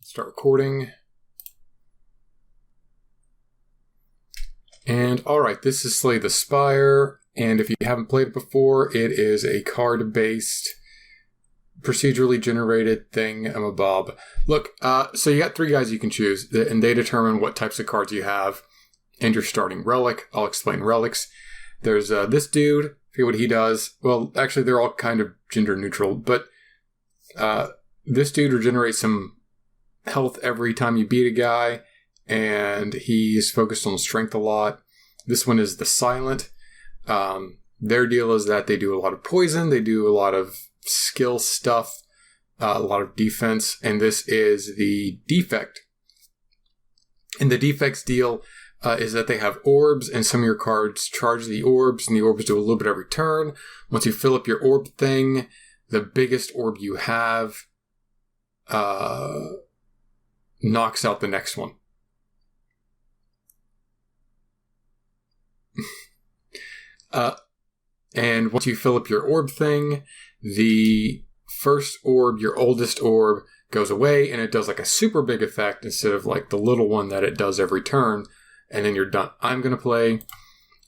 Start recording. And alright, this is Slay the Spire, and if you haven't played it before, it is a card-based, procedurally generated thing-a-bob. Look, so you got 3 guys you can choose, and they determine what types of cards you have, and your starting relic. I'll explain relics. There's this dude, forget what he does. Well, actually, they're all kind of gender-neutral, but this dude regenerates some health every time you beat a guy, and he's focused on strength a lot. This one is the Silent. Their deal is that they do a lot of poison, they do a lot of skill stuff, a lot of defense, and this is the Defect. And the Defect's deal is that they have orbs, and some of your cards charge the orbs, and the orbs do a little bit every turn. Once you fill up your orb thing, the biggest orb you have knocks out the next one. And once you fill up your orb thing, the first orb, your oldest orb, goes away, and it does like a super big effect instead of like the little one that it does every turn, and then you're done. I'm going to play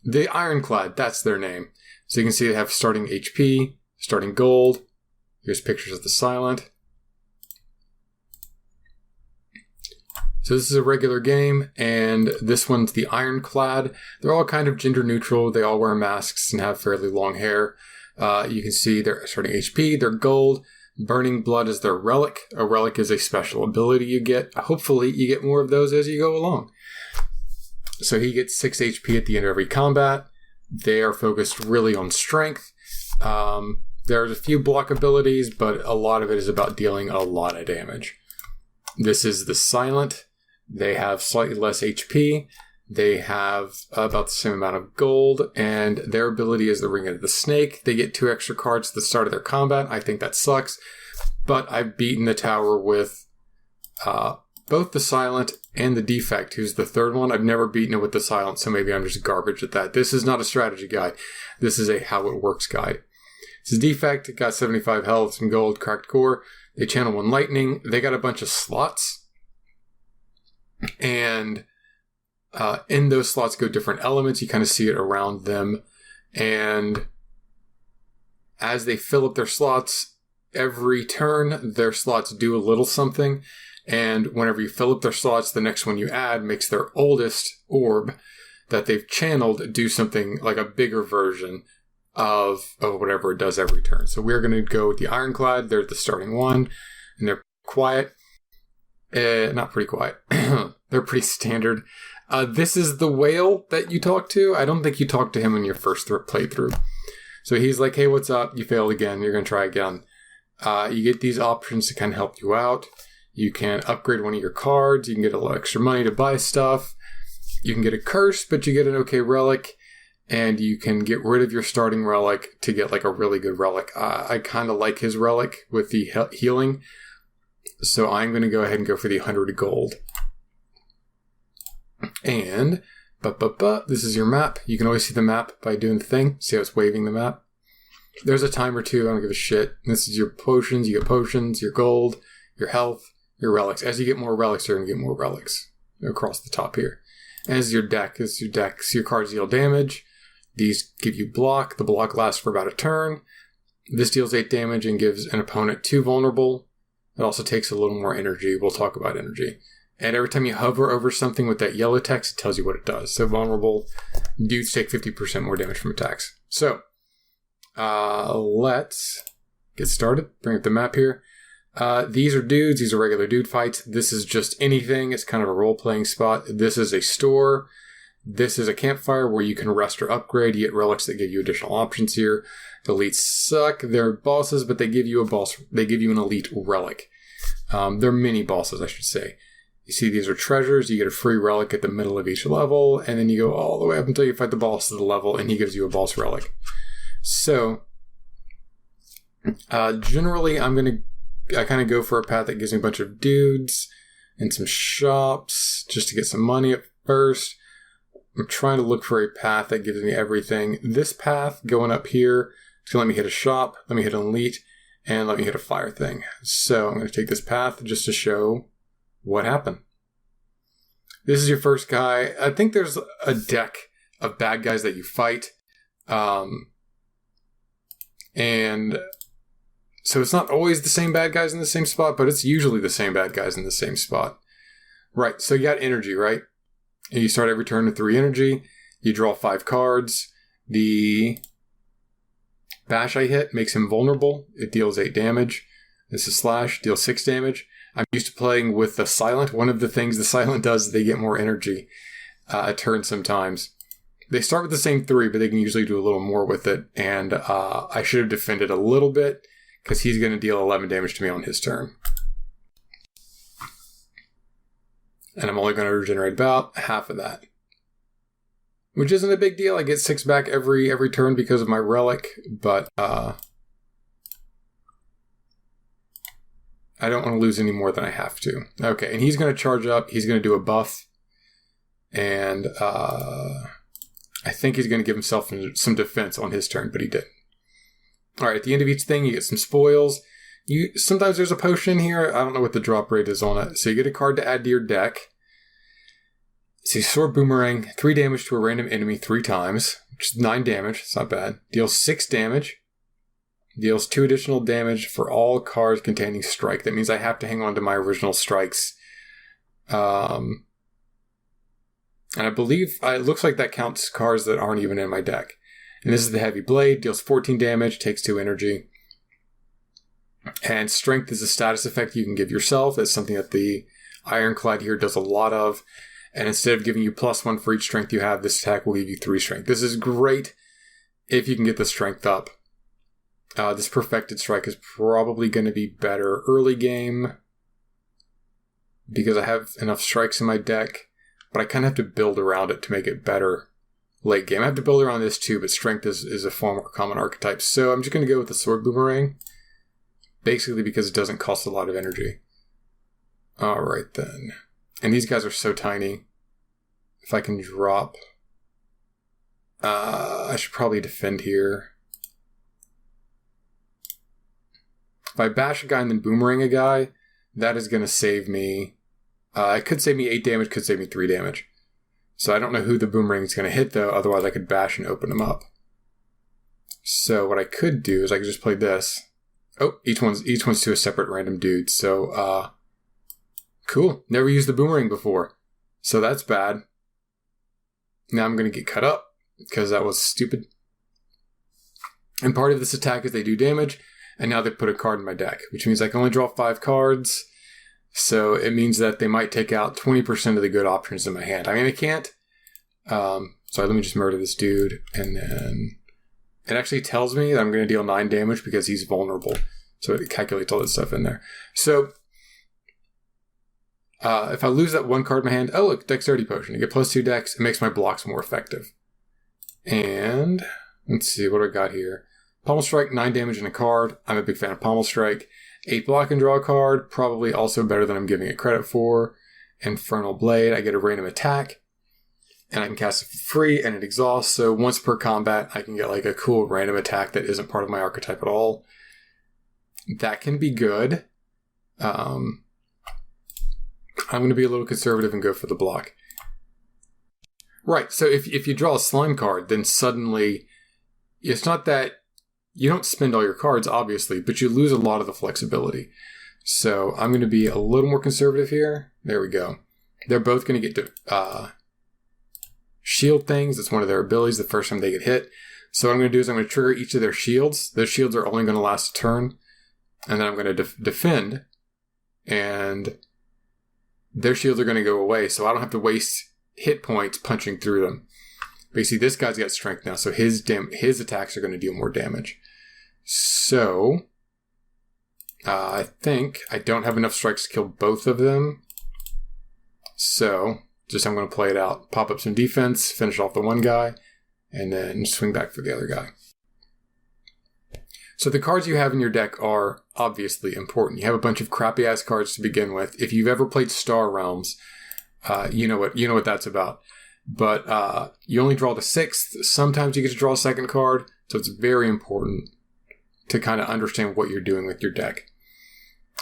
the Ironclad. That's their name. So you can see they have starting HP, starting gold. Here's pictures of the Silent. So this is a regular game, and this one's the Ironclad. They're all kind of gender neutral. They all wear masks and have fairly long hair. You can see their starting HP, their gold. Burning Blood is their relic. A relic is a special ability you get. Hopefully you get more of those as you go along. So he gets 6 HP at the end of every combat. They are focused really on strength. There's a few block abilities, but a lot of it is about dealing a lot of damage. This is the Silent. They have slightly less HP. They have about the same amount of gold, and their ability is the Ring of the Snake. They get 2 extra cards at the start of their combat. I think that sucks, but I've beaten the tower with both the Silent and the Defect, who's the third one. I've never beaten it with the Silent, so maybe I'm just garbage at that. This is not a strategy guide. This is a how it works guide. This is Defect. It got 75 health, some gold, cracked core. They channel 1 lightning. They got a bunch of slots. And in those slots go different elements. You kind of see it around them. And as they fill up their slots, every turn, their slots do a little something. And whenever you fill up their slots, the next one you add makes their oldest orb that they've channeled do something like a bigger version of whatever it does every turn. So we're going to go with the Ironclad. They're the starting one, and they're quiet. Not pretty quiet. They're pretty standard. This is the Whale that you talk to. I don't think you talk to him in your first playthrough. So he's like, hey, what's up? You failed again. You're going to try again. You get these options to kind of help you out. You can upgrade one of your cards. You can get a little extra money to buy stuff. You can get a curse, but you get an okay relic. And you can get rid of your starting relic to get like a really good relic. I kind of like his relic with the healing. So I'm going to go ahead and go for the 100 gold. And, this is your map. You can always see the map by doing the thing. See how it's waving the map? There's a timer too. I don't give a shit. This is your potions. You get potions, your gold, your health, your relics. As you get more relics, you're going to get more relics across the top here. As your deck. This is your deck. So your cards deal damage. These give you block. The block lasts for about a turn. This deals 8 damage and gives an opponent 2 vulnerable. It also takes a little more energy. We'll talk about energy. And every time you hover over something with that yellow text, it tells you what it does. So vulnerable dudes take 50% more damage from attacks. So let's get started. Bring up the map here. These are dudes. These are regular dude fights. This is just anything. It's kind of a role-playing spot. This is a store. This is a campfire where you can rest or upgrade. You get relics that give you additional options here. The elites suck. They're bosses, but they give you a boss. They give you an elite relic. They're mini bosses, I should say. You see, these are treasures. You get a free relic at the middle of each level, and then you go all the way up until you fight the boss of the level, and he gives you a boss relic. So, generally, I kind of go for a path that gives me a bunch of dudes and some shops just to get some money at first. I'm trying to look for a path that gives me everything. This path going up here is going to let me hit a shop, let me hit an elite, and let me hit a fire thing. So I'm going to take this path just to show what happened. This is your first guy. I think there's a deck of bad guys that you fight. And so it's not always the same bad guys in the same spot, but it's usually the same bad guys in the same spot. Right, so you got energy, right? And you start every turn with 3 energy. You draw 5 cards. The bash I hit makes him vulnerable. It deals 8 damage. This is slash, deals 6 damage. I'm used to playing with the silent. One of the things the silent does is they get more energy a turn sometimes. They start with the same 3, but they can usually do a little more with it. And I should have defended a little bit because he's going to deal 11 damage to me on his turn. And I'm only going to regenerate about half of that. Which isn't a big deal. I get 6 back every turn because of my relic. But I don't want to lose any more than I have to. Okay, and he's going to charge up. He's going to do a buff. And I think he's going to give himself some defense on his turn, but he didn't. All right, at the end of each thing, you get some spoils. Sometimes there's a potion here. I don't know what the drop rate is on it. So you get a card to add to your deck. See, Sword Boomerang, 3 damage to a random enemy 3 times, which is 9 damage. It's not bad. Deals 6 damage. Deals 2 additional damage for all cards containing strike. That means I have to hang on to my original strikes. And I believe it looks like that counts cards that aren't even in my deck. And this is the Heavy Blade. Deals 14 damage, takes 2 energy. And Strength is a status effect you can give yourself. That's something that the Ironclad here does a lot of. And instead of giving you +1 for each strength you have, this attack will give you 3 strength. This is great if you can get the strength up. This Perfected Strike is probably going to be better early game because I have enough strikes in my deck, but I kind of have to build around it to make it better late game. I have to build around this too, but Strength is a far more common archetype. So I'm just going to go with the Sword Boomerang, basically because it doesn't cost a lot of energy. All right then. And these guys are so tiny. If I can drop... I should probably defend here. If I bash a guy and then boomerang a guy, that is going to save me... it could save me 8 damage, could save me 3 damage. So I don't know who the boomerang is going to hit, though. Otherwise, I could bash and open them up. So what I could do is I could just play this. Oh, each one's to a separate random dude. So, cool. Never used the boomerang before. So that's bad. Now I'm going to get cut up because that was stupid. And part of this attack is they do damage. And now they put a card in my deck, which means I can only draw 5 cards. So it means that they might take out 20% of the good options in my hand. I mean, I can't. Sorry, let me just murder this dude. And then it actually tells me that I'm going to deal 9 damage because he's vulnerable. So it calculates all that stuff in there. So if I lose that 1 card in my hand, oh look, Dexterity Potion. I get +2 dex. It makes my blocks more effective. And let's see what I got here. Pommel Strike, 9 damage in a card. I'm a big fan of Pommel Strike. 8 block and draw a card. Probably also better than I'm giving it credit for. Infernal Blade. I get a random attack. And I can cast it for free and it exhausts. So once per combat, I can get like a cool random attack that isn't part of my archetype at all. That can be good. I'm going to be a little conservative and go for the block. Right, so if you draw a slime card, then suddenly it's not that you don't spend all your cards, obviously, but you lose a lot of the flexibility. So I'm going to be a little more conservative here. There we go. They're both going to get to shield things. That's one of their abilities the first time they get hit. So what I'm going to do is I'm going to trigger each of their shields. Those shields are only going to last a turn. And then I'm going to defend. And their shields are going to go away. So I don't have to waste hit points punching through them. But you see, this guy's got strength now. So his attacks are going to deal more damage. So I think I don't have enough strikes to kill both of them. So I'm going to play it out. Pop up some defense, finish off the one guy, and then swing back for the other guy. So the cards you have in your deck are obviously important. You have a bunch of crappy-ass cards to begin with. If you've ever played Star Realms, you know what that's about. But you only draw the 6th. Sometimes you get to draw a second card. So it's very important to kind of understand what you're doing with your deck.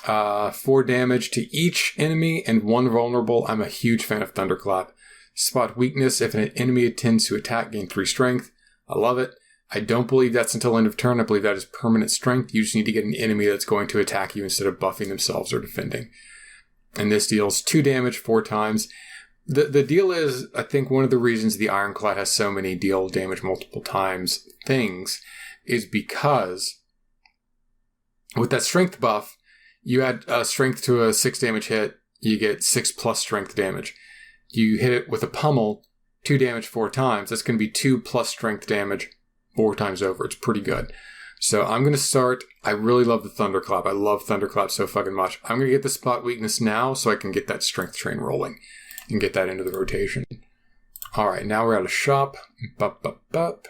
4 damage to each enemy and 1 vulnerable. I'm a huge fan of Thunderclap. Spot weakness. If an enemy intends to attack, gain 3 strength. I love it. I don't believe that's until end of turn. I believe that is permanent strength. You just need to get an enemy that's going to attack you instead of buffing themselves or defending. And this deals 2 damage 4 times. The deal is, I think one of the reasons the Ironclad has so many deal damage multiple times things is because with that strength buff, you add strength to a 6 damage hit, you get 6 plus strength damage. You hit it with a pummel, 2 damage 4 times. That's going to be 2 plus strength damage 4 times over. It's pretty good. So I'm going to start. I really love the Thunderclap. I love Thunderclap so fucking much. I'm going to get the spot weakness now so I can get that strength train rolling and get that into the rotation. All right, now we're at a shop. Bup, bup, bup.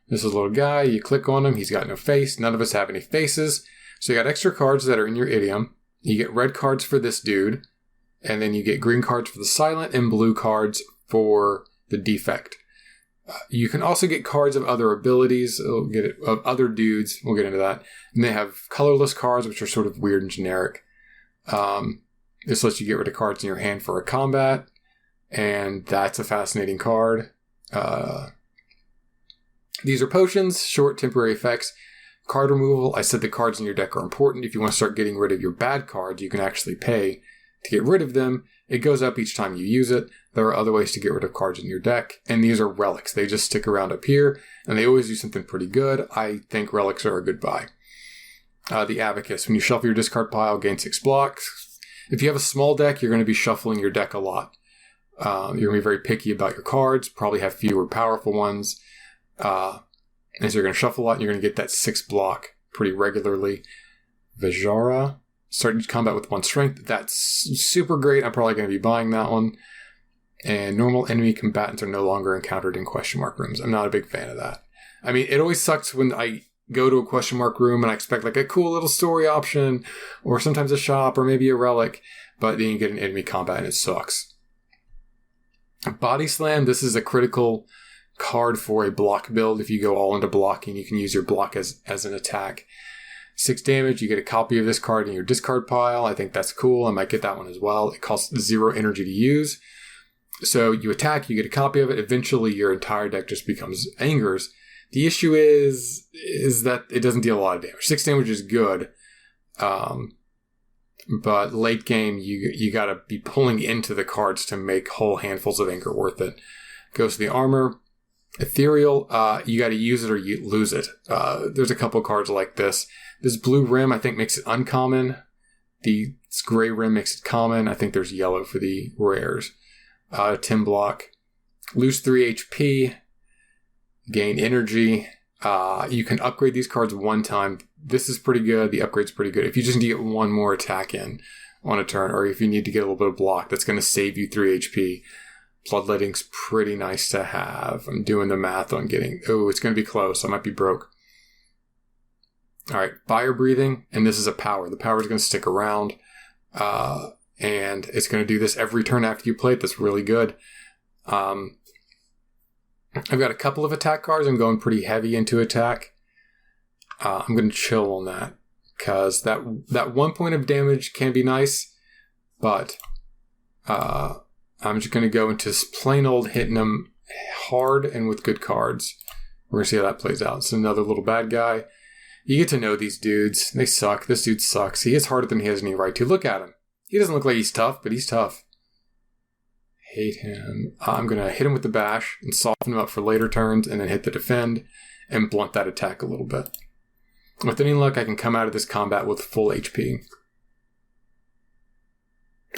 This is a little guy. You click on him. He's got no face. None of us have any faces. So you got extra cards that are in your idiom. You get red cards for this dude. And then you get green cards for the silent and blue cards for the defect. You can also get cards of other abilities. Of other dudes. We'll get into that. And they have colorless cards, which are sort of weird and generic. This lets you get rid of cards in your hand for a combat. And that's a fascinating card. These are potions, short temporary effects. Card removal. I said the cards in your deck are important. If you want to start getting rid of your bad cards, you can actually pay to get rid of them. It goes up each time you use it. There are other ways to get rid of cards in your deck. And these are relics. They just stick around up here. And they always do something pretty good. I think relics are a good buy. The Abacus. When you shuffle your discard pile, gain 6 blocks. If you have a small deck, you're going to be shuffling your deck a lot. You're going to be very picky about your cards, probably have fewer powerful ones. And so you're going to shuffle a lot, and you're going to get that 6 block pretty regularly. Vajara, start each combat with 1 strength. That's super great. I'm probably going to be buying that one. And normal enemy combatants are no longer encountered in question mark rooms. I'm not a big fan of that. I mean, it always sucks when I go to a question mark room and I expect like a cool little story option, or sometimes a shop, or maybe a relic, but then you get an enemy combat and it sucks. Body Slam, this is a critical card for a block build. If you go all into blocking, you can use your block as an attack. 6 damage, you get a copy of this card in your discard pile. I think that's cool. I might get that one as well. It costs 0 energy to use. So you attack, you get a copy of it. Eventually your entire deck just becomes Angers. The issue is that it doesn't deal a lot of damage. 6 damage is good. But late game, you gotta be pulling into the cards to make whole handfuls of anger worth it. Goes to the armor. Ethereal, you gotta use it or you lose it. There's a couple cards like this. This blue rim, I think, makes it uncommon. The gray rim makes it common. I think there's yellow for the rares. 10 block. Lose 3 HP. Gain energy. You can upgrade these cards 1 time. This is pretty good. The upgrade's pretty good. If you just need to get 1 more attack in on a turn, or if you need to get a little bit of block, that's going to save you 3 HP. Bloodletting's pretty nice to have. I'm doing the math on getting... Oh, it's going to be close. I might be broke. Alright, Fire Breathing, and this is a power. The power is going to stick around, and it's going to do this every turn after you play it. That's really good. I've got a couple of attack cards. I'm going pretty heavy into attack. I'm going to chill on that, because that 1 point of damage can be nice, but I'm just going to go into plain old hitting them hard and with good cards. We're going to see how that plays out. It's another little bad guy. You get to know these dudes. They suck. This dude sucks. He hits harder than he has any right to. Look at him. He doesn't look like he's tough, but he's tough. Hate him. I'm going to hit him with the bash and soften him up for later turns, and then hit the defend and blunt that attack a little bit. With any luck, I can come out of this combat with full HP.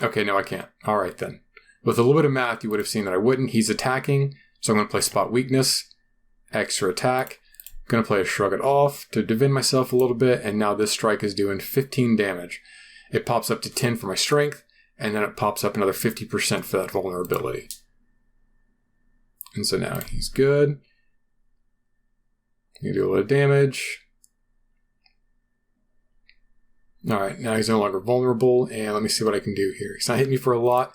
Okay, no, I can't. All right, then. With a little bit of math, you would have seen that I wouldn't. He's attacking, so I'm going to play Spot Weakness, extra attack. I'm going to play a Shrug It Off to defend myself a little bit, and now this strike is doing 15 damage. It pops up to 10 for my strength, and then it pops up another 50% for that vulnerability. And so now he's good. You do a little damage. Alright, now he's no longer vulnerable, and let me see what I can do here. He's not hitting me for a lot.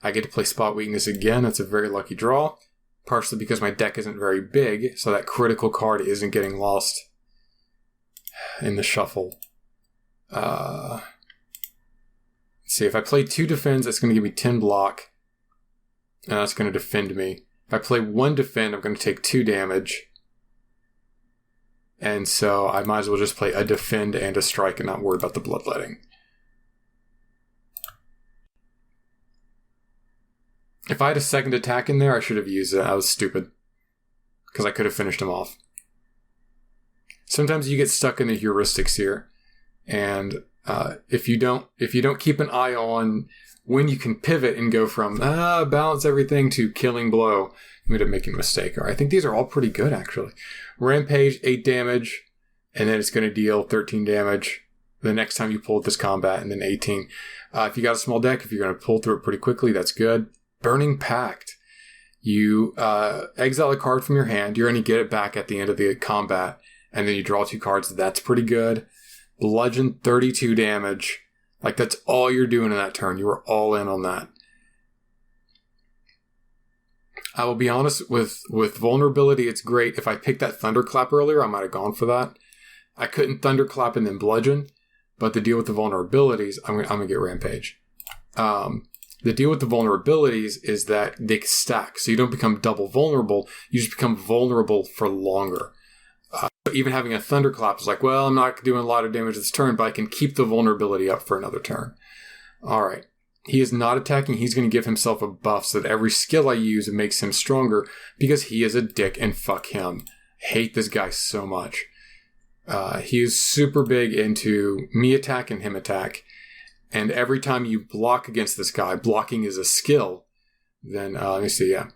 I get to play Spot Weakness again. That's a very lucky draw. Partially because my deck isn't very big, so that critical card isn't getting lost in the shuffle. see, if I play 2 defends, that's going to give me 10 block. And that's going to defend me. If I play 1 defend, I'm going to take 2 damage. And so I might as well just play a defend and a strike and not worry about the bloodletting. If I had a second attack in there, I should have used it. I was stupid. Because I could have finished him off. Sometimes you get stuck in the heuristics here. And if you don't keep an eye on when you can pivot and go from balance everything to killing blow, you end up making a mistake. All right, I think these are all pretty good, actually. Rampage, 8 damage, and then it's going to deal 13 damage the next time you pull this combat, and then 18. If you got a small deck, if you're going to pull through it pretty quickly, that's good. Burning Pact. You exile a card from your hand. You're going to get it back at the end of the combat, and then you draw 2 cards. That's pretty good. Bludgeon, 32 damage. Like, that's all you're doing in that turn. You were all in on that. I will be honest, with vulnerability, it's great. If I picked that Thunderclap earlier, I might have gone for that. I couldn't Thunderclap and then Bludgeon, but the deal with the vulnerabilities, I'm gonna get Rampage. The deal with the vulnerabilities is that they stack, so you don't become double vulnerable, you just become vulnerable for longer. Even having a Thunderclap is like, well, I'm not doing a lot of damage this turn, but I can keep the vulnerability up for another turn. Alright. He is not attacking. He's going to give himself a buff so that every skill I use makes him stronger because he is a dick and fuck him. Hate this guy so much. He is super big into me attack and him attack. And every time you block against this guy, blocking is a skill, then, let me see, yeah.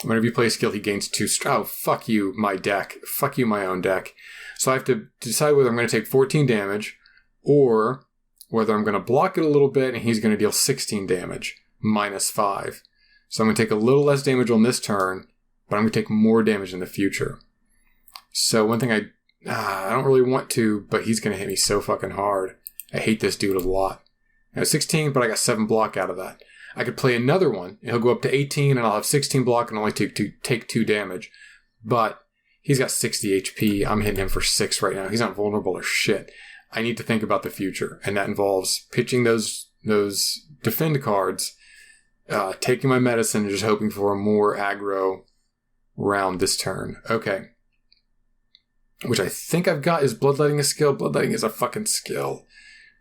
Whenever you play a skill, he gains 2 oh, fuck you, my deck. Fuck you, my own deck. So I have to decide whether I'm going to take 14 damage or whether I'm going to block it a little bit and he's going to deal 16 damage, minus 5. So I'm going to take a little less damage on this turn, but I'm going to take more damage in the future. So one thing I don't really want to, but he's going to hit me so fucking hard. I hate this dude a lot. I have 16, but I got 7 block out of that. I could play another one, and he'll go up to 18, and I'll have 16 block and only take 2 damage. But he's got 60 HP. I'm hitting him for 6 right now. He's not vulnerable or shit. I need to think about the future, and that involves pitching those defend cards, taking my medicine, and just hoping for a more aggro round this turn. Okay. Which I think I've got is Bloodletting a skill. Bloodletting is a fucking skill.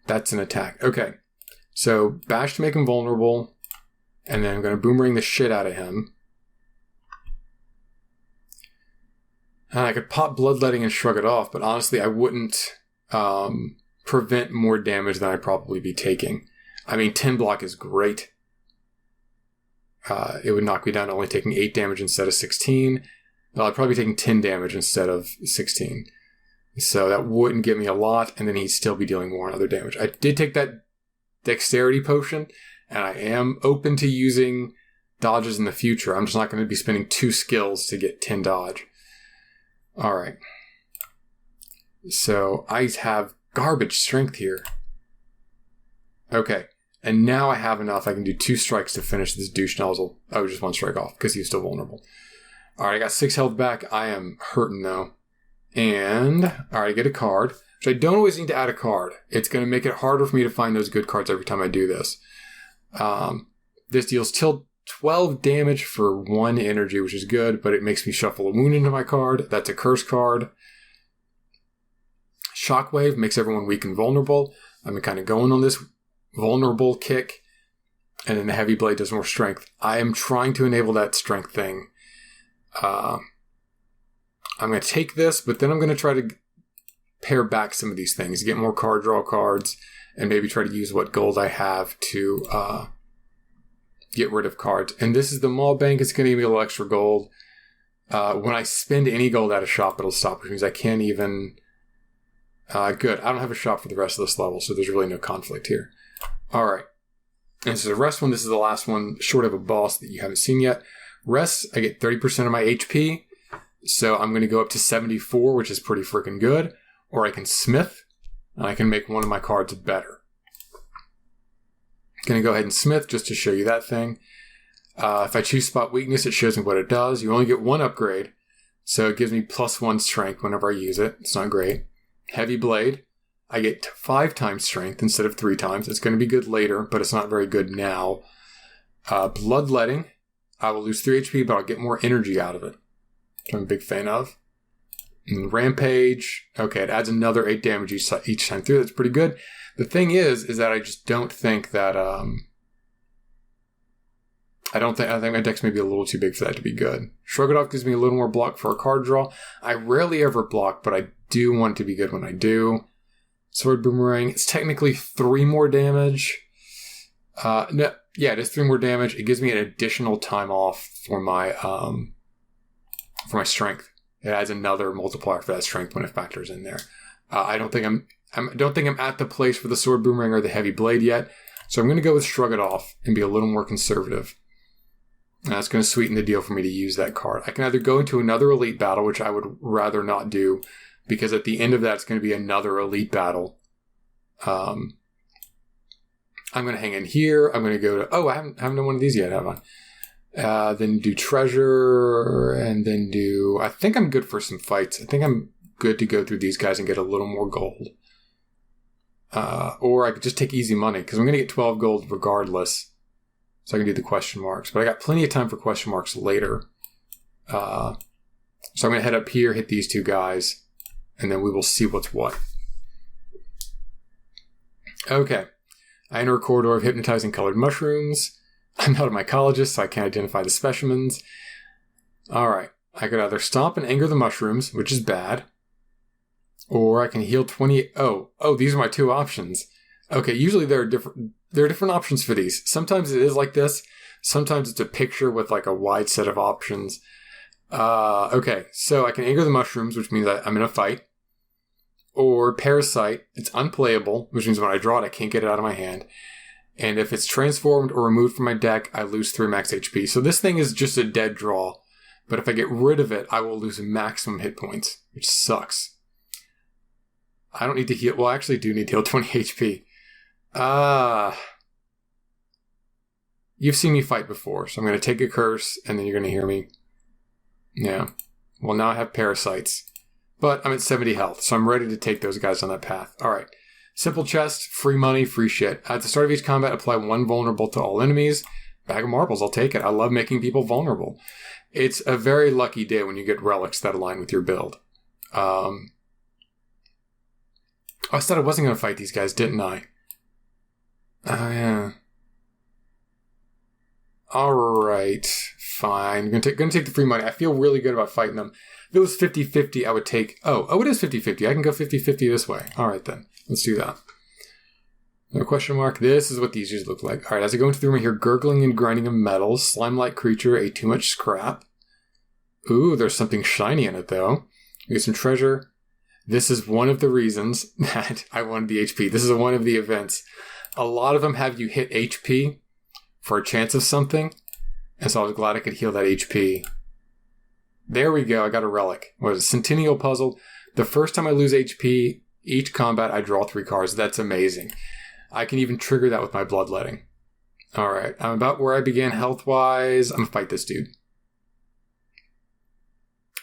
That's an attack. Okay. So, Bash to make him vulnerable, and then I'm going to Boomerang the shit out of him. And I could pop Bloodletting and shrug it off, but honestly, I wouldn't prevent more damage than I'd probably be taking. I mean, 10 block is great. It would knock me down to only taking 8 damage instead of 16. Well, I'd probably be taking 10 damage instead of 16. So that wouldn't give me a lot, and then he'd still be dealing more other damage. I did take that Dexterity Potion, and I am open to using dodges in the future. I'm just not going to be spending 2 skills to get 10 dodge. Alright. So, I have garbage strength here. Okay. And now I have enough. I can do 2 strikes to finish this douche nozzle. Oh, just 1 strike off, because he's still vulnerable. Alright, I got 6 health back. I am hurting, though. And, alright, I get a card. Which I don't always need to add a card. It's going to make it harder for me to find those good cards every time I do this. This deals till 12 damage for 1 energy, which is good, but it makes me shuffle a wound into my card. That's a curse card. Shockwave makes everyone weak and vulnerable. I'm kind of going on this vulnerable kick. And then the Heavy Blade does more strength. I am trying to enable that strength thing. I'm going to take this, but then I'm going to try to pare back some of these things, get more card draw cards, and maybe try to use what gold I have to get rid of cards. And this is the Maul Bank. It's going to give me a little extra gold. When I spend any gold at a shop, it'll stop, which means I can't even... good. I don't have a shop for the rest of this level, so there's really no conflict here. Alright. And so the rest one, this is the last one, short of a boss that you haven't seen yet. Rest, I get 30% of my HP. So I'm going to go up to 74, which is pretty freaking good. Or I can smith, and I can make one of my cards better. Going to go ahead and smith just to show you that thing. If I choose spot weakness, it shows me what it does. You only get 1 upgrade, so it gives me +1 strength whenever I use it. It's not great. Heavy blade. I get 5 times strength instead of 3 times. It's going to be good later, but it's not very good now. Bloodletting. I will lose 3 HP, but I'll get more energy out of it, which I'm a big fan of. And Rampage. Okay, it adds another 8 damage each time through. That's pretty good. The thing is that I just don't think that... I think my deck's maybe a little too big for that to be good. Shrug It Off gives me a little more block for a card draw. I rarely ever block, but I do want it to be good when I do. Sword Boomerang. It's technically 3 more damage. No, yeah, it is 3 more damage. It gives me an additional time off for my strength. It adds another multiplier for that strength when it factors in there. I don't think I'm at the place for the Sword Boomerang or the Heavy Blade yet, so I'm going to go with Shrug It Off and be a little more conservative. And that's going to sweeten the deal for me to use that card. I can either go into another Elite Battle, which I would rather not do, because at the end of that, it's going to be another Elite Battle. I'm going to hang in here. I'm going to go to... Oh, I haven't done one of these yet, have I? Then do Treasure, and then do... I think I'm good for some fights. I think I'm good to go through these guys and get a little more gold. Or I could just take easy money, because I'm going to get 12 gold regardless. So I can do the question marks. But I got plenty of time for question marks later. So I'm going to head up here, hit these 2 guys, and then we will see what's what. Okay. I enter a corridor of hypnotizing colored mushrooms. I'm not a mycologist, so I can't identify the specimens. Alright. I could either stomp and anger the mushrooms, which is bad. Or I can heal 20... Oh, these are my 2 options. Okay, usually there are different options for these. Sometimes it is like this. Sometimes it's a picture with like a wide set of options. Okay, so I can anger the mushrooms, which means I'm in a fight. Or Parasite, it's unplayable, which means when I draw it, I can't get it out of my hand. And if it's transformed or removed from my deck, I lose 3 max HP. So this thing is just a dead draw. But if I get rid of it, I will lose maximum hit points, which sucks. I don't need to heal. Well, I actually do need to heal 20 HP. You've seen me fight before, so I'm going to take a curse, and then you're going to hear me. Yeah. Well, now I have parasites. But I'm at 70 health, so I'm ready to take those guys on that path. Alright. Simple chest, free money, free shit. At the start of each combat, apply 1 vulnerable to all enemies. Bag of marbles, I'll take it. I love making people vulnerable. It's a very lucky day when you get relics that align with your build. I said I wasn't going to fight these guys, didn't I? Oh, yeah. Alright, fine. I'm gonna take the free money. I feel really good about fighting them. If it was 50-50, I would take... Oh, it is 50-50. I can go 50-50 this way. Alright then. Let's do that. No question mark. This is what these usually look like. Alright, as I go into the room, I hear gurgling and grinding of metals. Slime-like creature, ate too much scrap. Ooh, there's something shiny in it, though. We get some treasure. This is one of the reasons that I wanted the HP. This is one of the events. A lot of them have you hit HP for a chance of something. And so I was glad I could heal that HP. There we go. I got a relic. What is it? Centennial Puzzle. The first time I lose HP, each combat I draw 3 cards. That's amazing. I can even trigger that with my Bloodletting. Alright. I'm about where I began health-wise. I'm gonna fight this dude.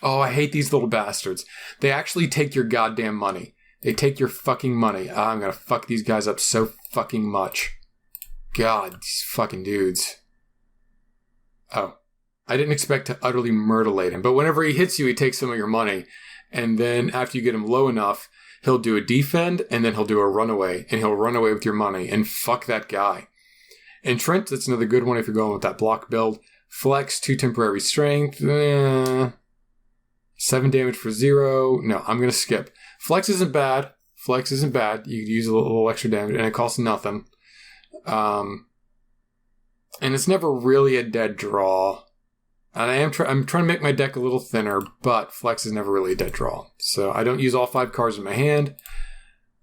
Oh, I hate these little bastards. They actually take your goddamn money. They take your fucking money. I'm gonna fuck these guys up so fucking much. God, these fucking dudes. Oh. I didn't expect to utterly murderate him, but whenever he hits you, he takes some of your money. And then after you get him low enough, he'll do a defend, and then he'll do a runaway, and he'll run away with your money, and fuck that guy. Entrant, that's another good one if you're going with that block build. Flex, 2 temporary strength. 7 damage for 0. No, I'm going to skip. Flex isn't bad. You could use a little extra damage, and it costs nothing. And it's never really a dead draw. And I'm trying to make my deck a little thinner, but Flex is never really a dead draw. So I don't use all 5 cards in my hand.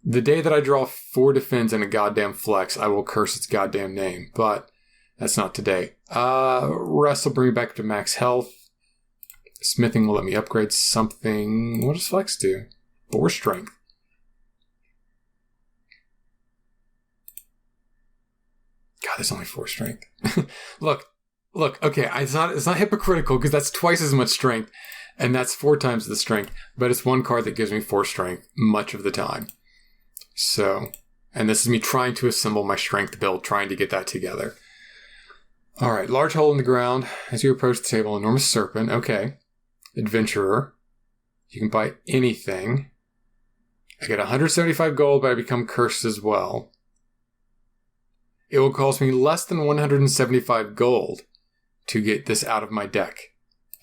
The day that I draw 4 defends and a goddamn Flex, I will curse its goddamn name. But that's not today. Rest will bring me back to max health. Smithing will let me upgrade something. What does Flex do? 4 strength. God, there's only 4 strength. Look, okay, it's not hypocritical because that's twice as much strength, and that's 4 times the strength, but it's 1 card that gives me 4 strength much of the time. So, and this is me trying to assemble my strength build, trying to get that together. All right, large hole in the ground. As you approach the table, enormous serpent. Okay. Adventurer. You can buy anything. I get 175 gold, but I become cursed as well. It will cost me less than 175 gold to get this out of my deck.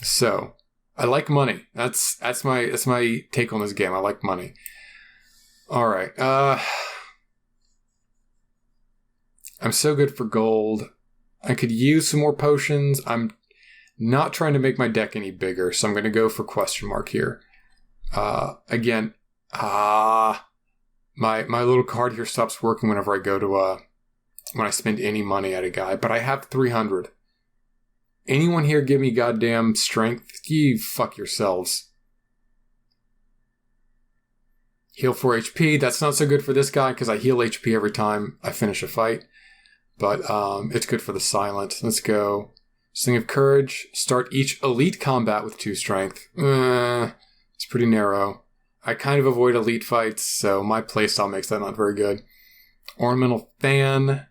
So, I like money. That's my take on this game. I like money. All right. I'm so good for gold. I could use some more potions. I'm not trying to make my deck any bigger, so I'm going to go for question mark here. Again, my little card here stops working whenever I go to when I spend any money at a guy, but I have 300. Anyone here give me goddamn strength? You fuck yourselves. Heal 4 HP. That's not so good for this guy because I heal HP every time I finish a fight. But it's good for the silent. Let's go. Sling of Courage. Start each elite combat with 2 strength. It's pretty narrow. I kind of avoid elite fights, so my playstyle makes that not very good. Ornamental Fan.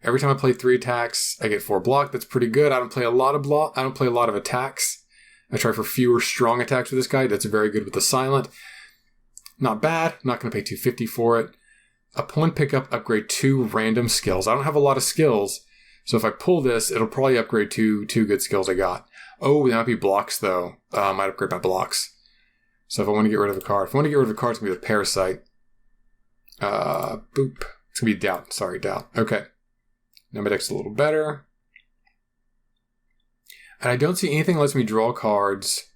Every time I play 3 attacks, I get 4 block. That's pretty good. I don't play a lot of block. I don't play a lot of attacks. I try for fewer strong attacks with this guy. That's very good with the silent. Not bad. I'm not going to pay 250 for it. Upon pickup, upgrade 2 random skills. I don't have a lot of skills, so if I pull this, it'll probably upgrade 2 good skills I got. Oh, that might be blocks, though. I might upgrade my blocks. So if I want to get rid of a card. If I want to get rid of a card, it's going to be the Parasite. Boop. It's going to be Doubt. Sorry, Doubt. Okay. Now my deck's a little better. And I don't see anything that lets me draw cards.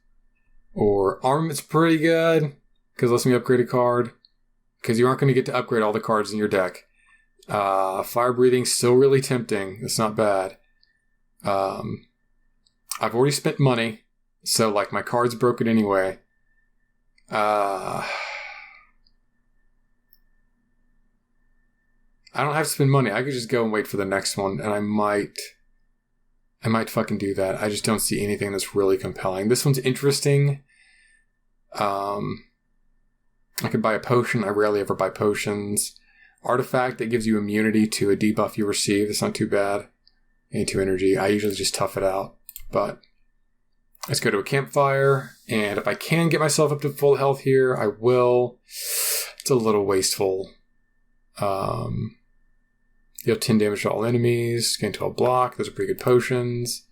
Or Armament's pretty good, because it lets me upgrade a card. Because you aren't going to get to upgrade all the cards in your deck. Fire Breathing's still really tempting. It's not bad. I've already spent money. So, like, my card's broken anyway. I don't have to spend money. I could just go and wait for the next one. And I might fucking do that. I just don't see anything that's really compelling. This one's interesting. I could buy a potion. I rarely ever buy potions. Artifact that gives you immunity to a debuff you receive. That's not too bad. And 2 energy. I usually just tough it out. But let's go to a campfire. And if I can get myself up to full health here, I will. It's a little wasteful. Deal 10 damage to all enemies. Gain 12 block. Those are pretty good potions.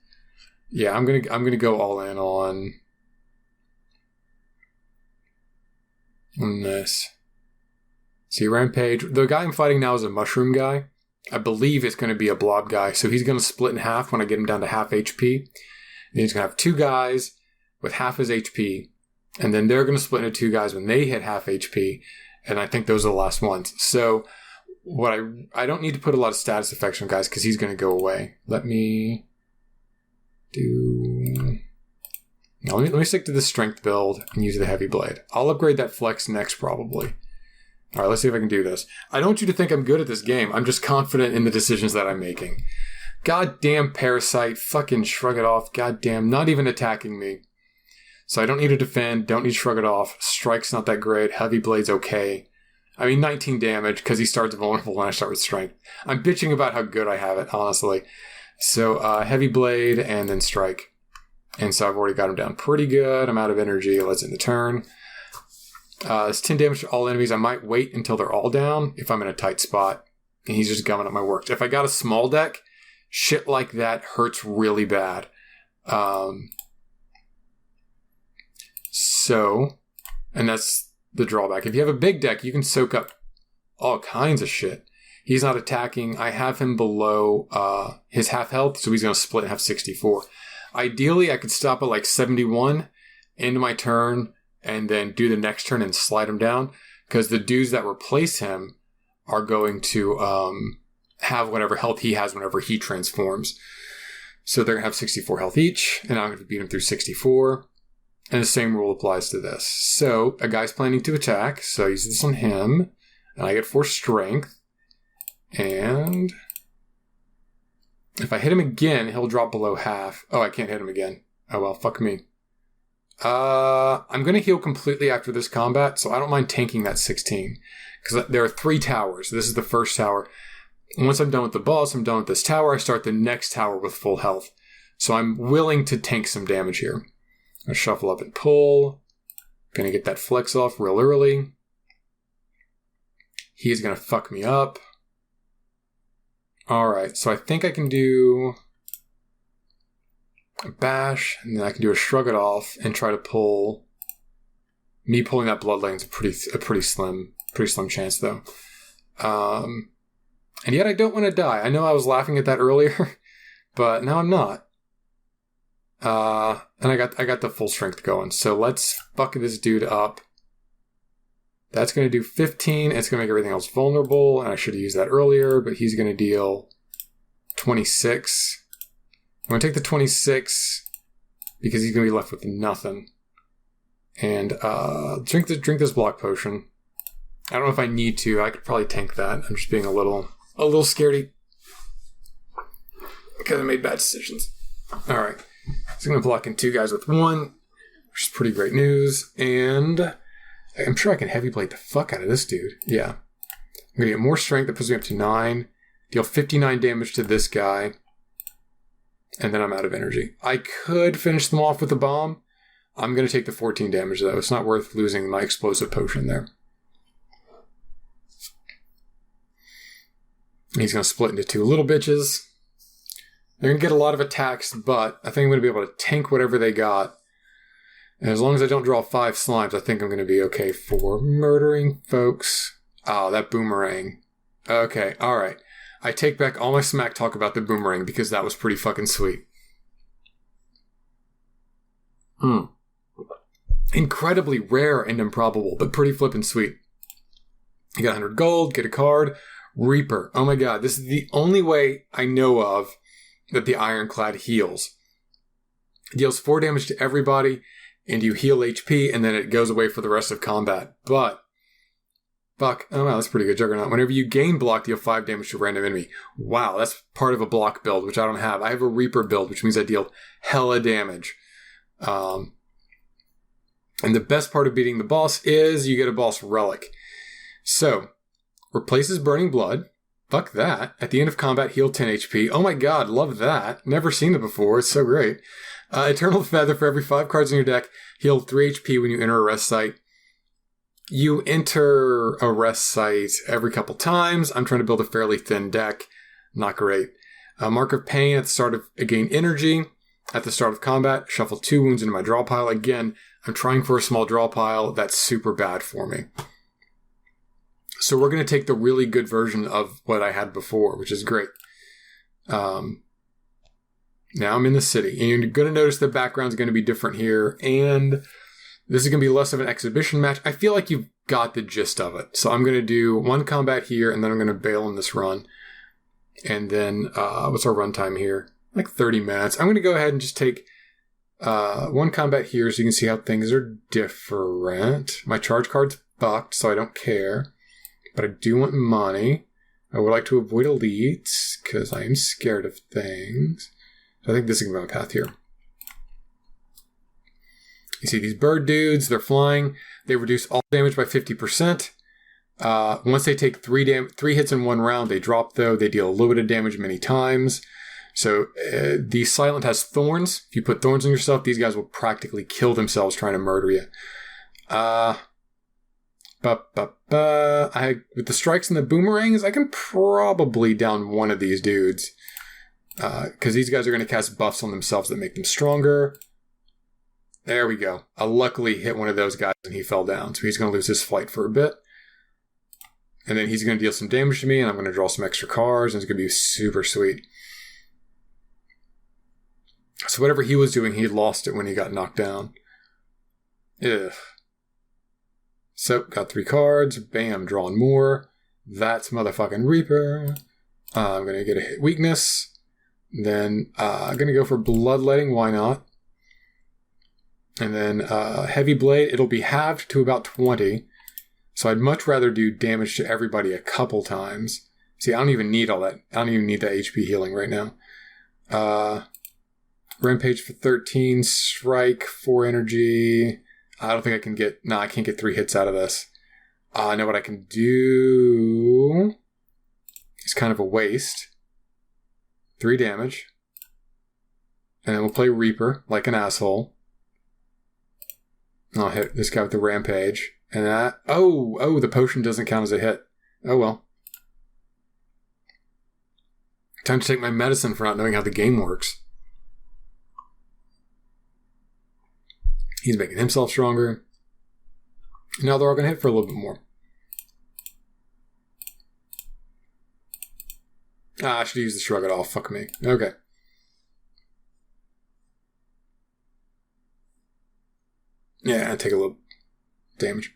Yeah, I'm gonna go all in on this. See, Rampage. The guy I'm fighting now is a mushroom guy. I believe it's going to be a blob guy. So he's going to split in half when I get him down to half HP. And he's going to have 2 guys with half his HP. And then they're going to split into 2 guys when they hit half HP. And I think those are the last ones. So what I don't need to put a lot of status effects on guys because he's going to go away. Let me do... Now, let me stick to the strength build and use the heavy blade. I'll upgrade that flex next, probably. All right, let's see if I can do this. I don't want you to think I'm good at this game. I'm just confident in the decisions that I'm making. Goddamn Parasite. Fucking shrug it off. Goddamn. Not even attacking me. So I don't need to defend. Don't need to shrug it off. Strike's not that great. Heavy blade's okay. I mean, 19 damage because he starts vulnerable when I start with strength. I'm bitching about how good I have it, honestly. So heavy blade and then strike. And so I've already got him down pretty good. I'm out of energy. Let's end the turn. It's 10 damage to all enemies. I might wait until they're all down if I'm in a tight spot. And he's just gumming up my works. If I got a small deck, shit like that hurts really bad. And that's the drawback. If you have a big deck, you can soak up all kinds of shit. He's not attacking. I have him below his half health, so he's going to split and have 64. Ideally, I could stop at like 71, end my turn, and then do the next turn and slide him down. Because the dudes that replace him are going to have whatever health he has whenever he transforms. So they're going to have 64 health each, and I'm going to beat him through 64. And the same rule applies to this. So a guy's planning to attack, so I use this on him, and I get 4 strength. And if I hit him again, he'll drop below half. Oh, I can't hit him again. Oh well, fuck me. I'm going to heal completely after this combat, so I don't mind tanking that 16. Because there are 3 towers. This is the first tower. Once I'm done with the boss, I'm done with this tower, I start the next tower with full health. So I'm willing to tank some damage here. I'll shuffle up and pull. Gonna get that flex off real early. He's gonna fuck me up. Alright, so I think I can do a bash, and then I can do a shrug it off and try to pull. Me pulling that bloodline's a pretty slim chance though. And yet I don't want to die. I know I was laughing at that earlier, but now I'm not. And I got the full strength going. So let's fuck this dude up. That's going to do 15. It's going to make everything else vulnerable, and I should have used that earlier, but he's going to deal 26. I'm going to take the 26 because he's going to be left with nothing. And drink this block potion. I don't know if I need to. I could probably tank that. I'm just being a little scaredy because I made bad decisions. All right. So I'm going to block in 2 guys with 1, which is pretty great news. And I'm sure I can heavy blade the fuck out of this dude. Yeah. I'm going to get more strength. That puts me up to 9. Deal 59 damage to this guy. And then I'm out of energy. I could finish them off with a bomb. I'm going to take the 14 damage, though. It's not worth losing my explosive potion there. He's going to split into 2 little bitches. They're going to get a lot of attacks, but I think I'm going to be able to tank whatever they got. And as long as I don't draw 5 slimes, I think I'm going to be okay for murdering folks. Oh, that boomerang. Okay, alright. I take back all my smack talk about the boomerang because that was pretty fucking sweet. Incredibly rare and improbable, but pretty flippin' sweet. You got 100 gold, get a card. Reaper. Oh my god, this is the only way I know of that the Ironclad heals. It deals 4 damage to everybody, and you heal HP, and then it goes away for the rest of combat. But, fuck, oh wow, that's pretty good, Juggernaut. Whenever you gain block, deal 5 damage to a random enemy. Wow, that's part of a block build, which I don't have. I have a Reaper build, which means I deal hella damage. And the best part of beating the boss is you get a boss relic. So, replaces Burning Blood. Fuck that. At the end of combat, heal 10 HP. Oh my god, love that. Never seen it before. It's so great. Eternal Feather for every 5 cards in your deck. Heal 3 HP when you enter a rest site. You enter a rest site every couple times. I'm trying to build a fairly thin deck. Not great. Mark of Pain at the start of gain energy. At the start of combat, shuffle 2 wounds into my draw pile. Again, I'm trying for a small draw pile. That's super bad for me. So we're going to take the really good version of what I had before, which is great. Now I'm in the city. And you're going to notice the background's going to be different here. And this is going to be less of an exhibition match. I feel like you've got the gist of it. So I'm going to do 1 combat here, and then I'm going to bail on this run. And then, what's our runtime here? Like 30 minutes. I'm going to go ahead and just take 1 combat here so you can see how things are different. My charge card's fucked, so I don't care. But I do want money. I would like to avoid elites, because I am scared of things. So I think this is going to be my path here. You see these bird dudes, they're flying. They reduce all damage by 50%. Once they take 3 hits in 1 round, they drop though. They deal a little bit of damage many times. So the Silent has thorns. If you put thorns on yourself, these guys will practically kill themselves trying to murder you. With the strikes and the boomerangs, I can probably down one of these dudes. Because these guys are going to cast buffs on themselves that make them stronger. There we go. I luckily hit one of those guys and he fell down. So he's going to lose his flight for a bit. And then he's going to deal some damage to me, and I'm going to draw some extra cards, and it's going to be super sweet. So whatever he was doing, he lost it when he got knocked down. Ugh. So, got 3 cards. Bam, drawing more. That's motherfucking Reaper. I'm going to get a hit weakness. Then I'm going to go for Bloodletting. Why not? And then Heavy Blade. It'll be halved to about 20. So I'd much rather do damage to everybody a couple times. See, I don't even need all that. I don't even need that HP healing right now. Rampage for 13, strike, 4 energy. I don't think I can get... No, I can't get 3 hits out of this. I know what I can do. It's kind of a waste. 3 damage. And then we'll play Reaper, like an asshole. I'll hit this guy with the Rampage. And that... Oh, the potion doesn't count as a hit. Oh, well. Time to take my medicine for not knowing how the game works. He's making himself stronger. Now they're all going to hit for a little bit more. I should use the shrug it off. Fuck me. Okay. Yeah, take a little damage.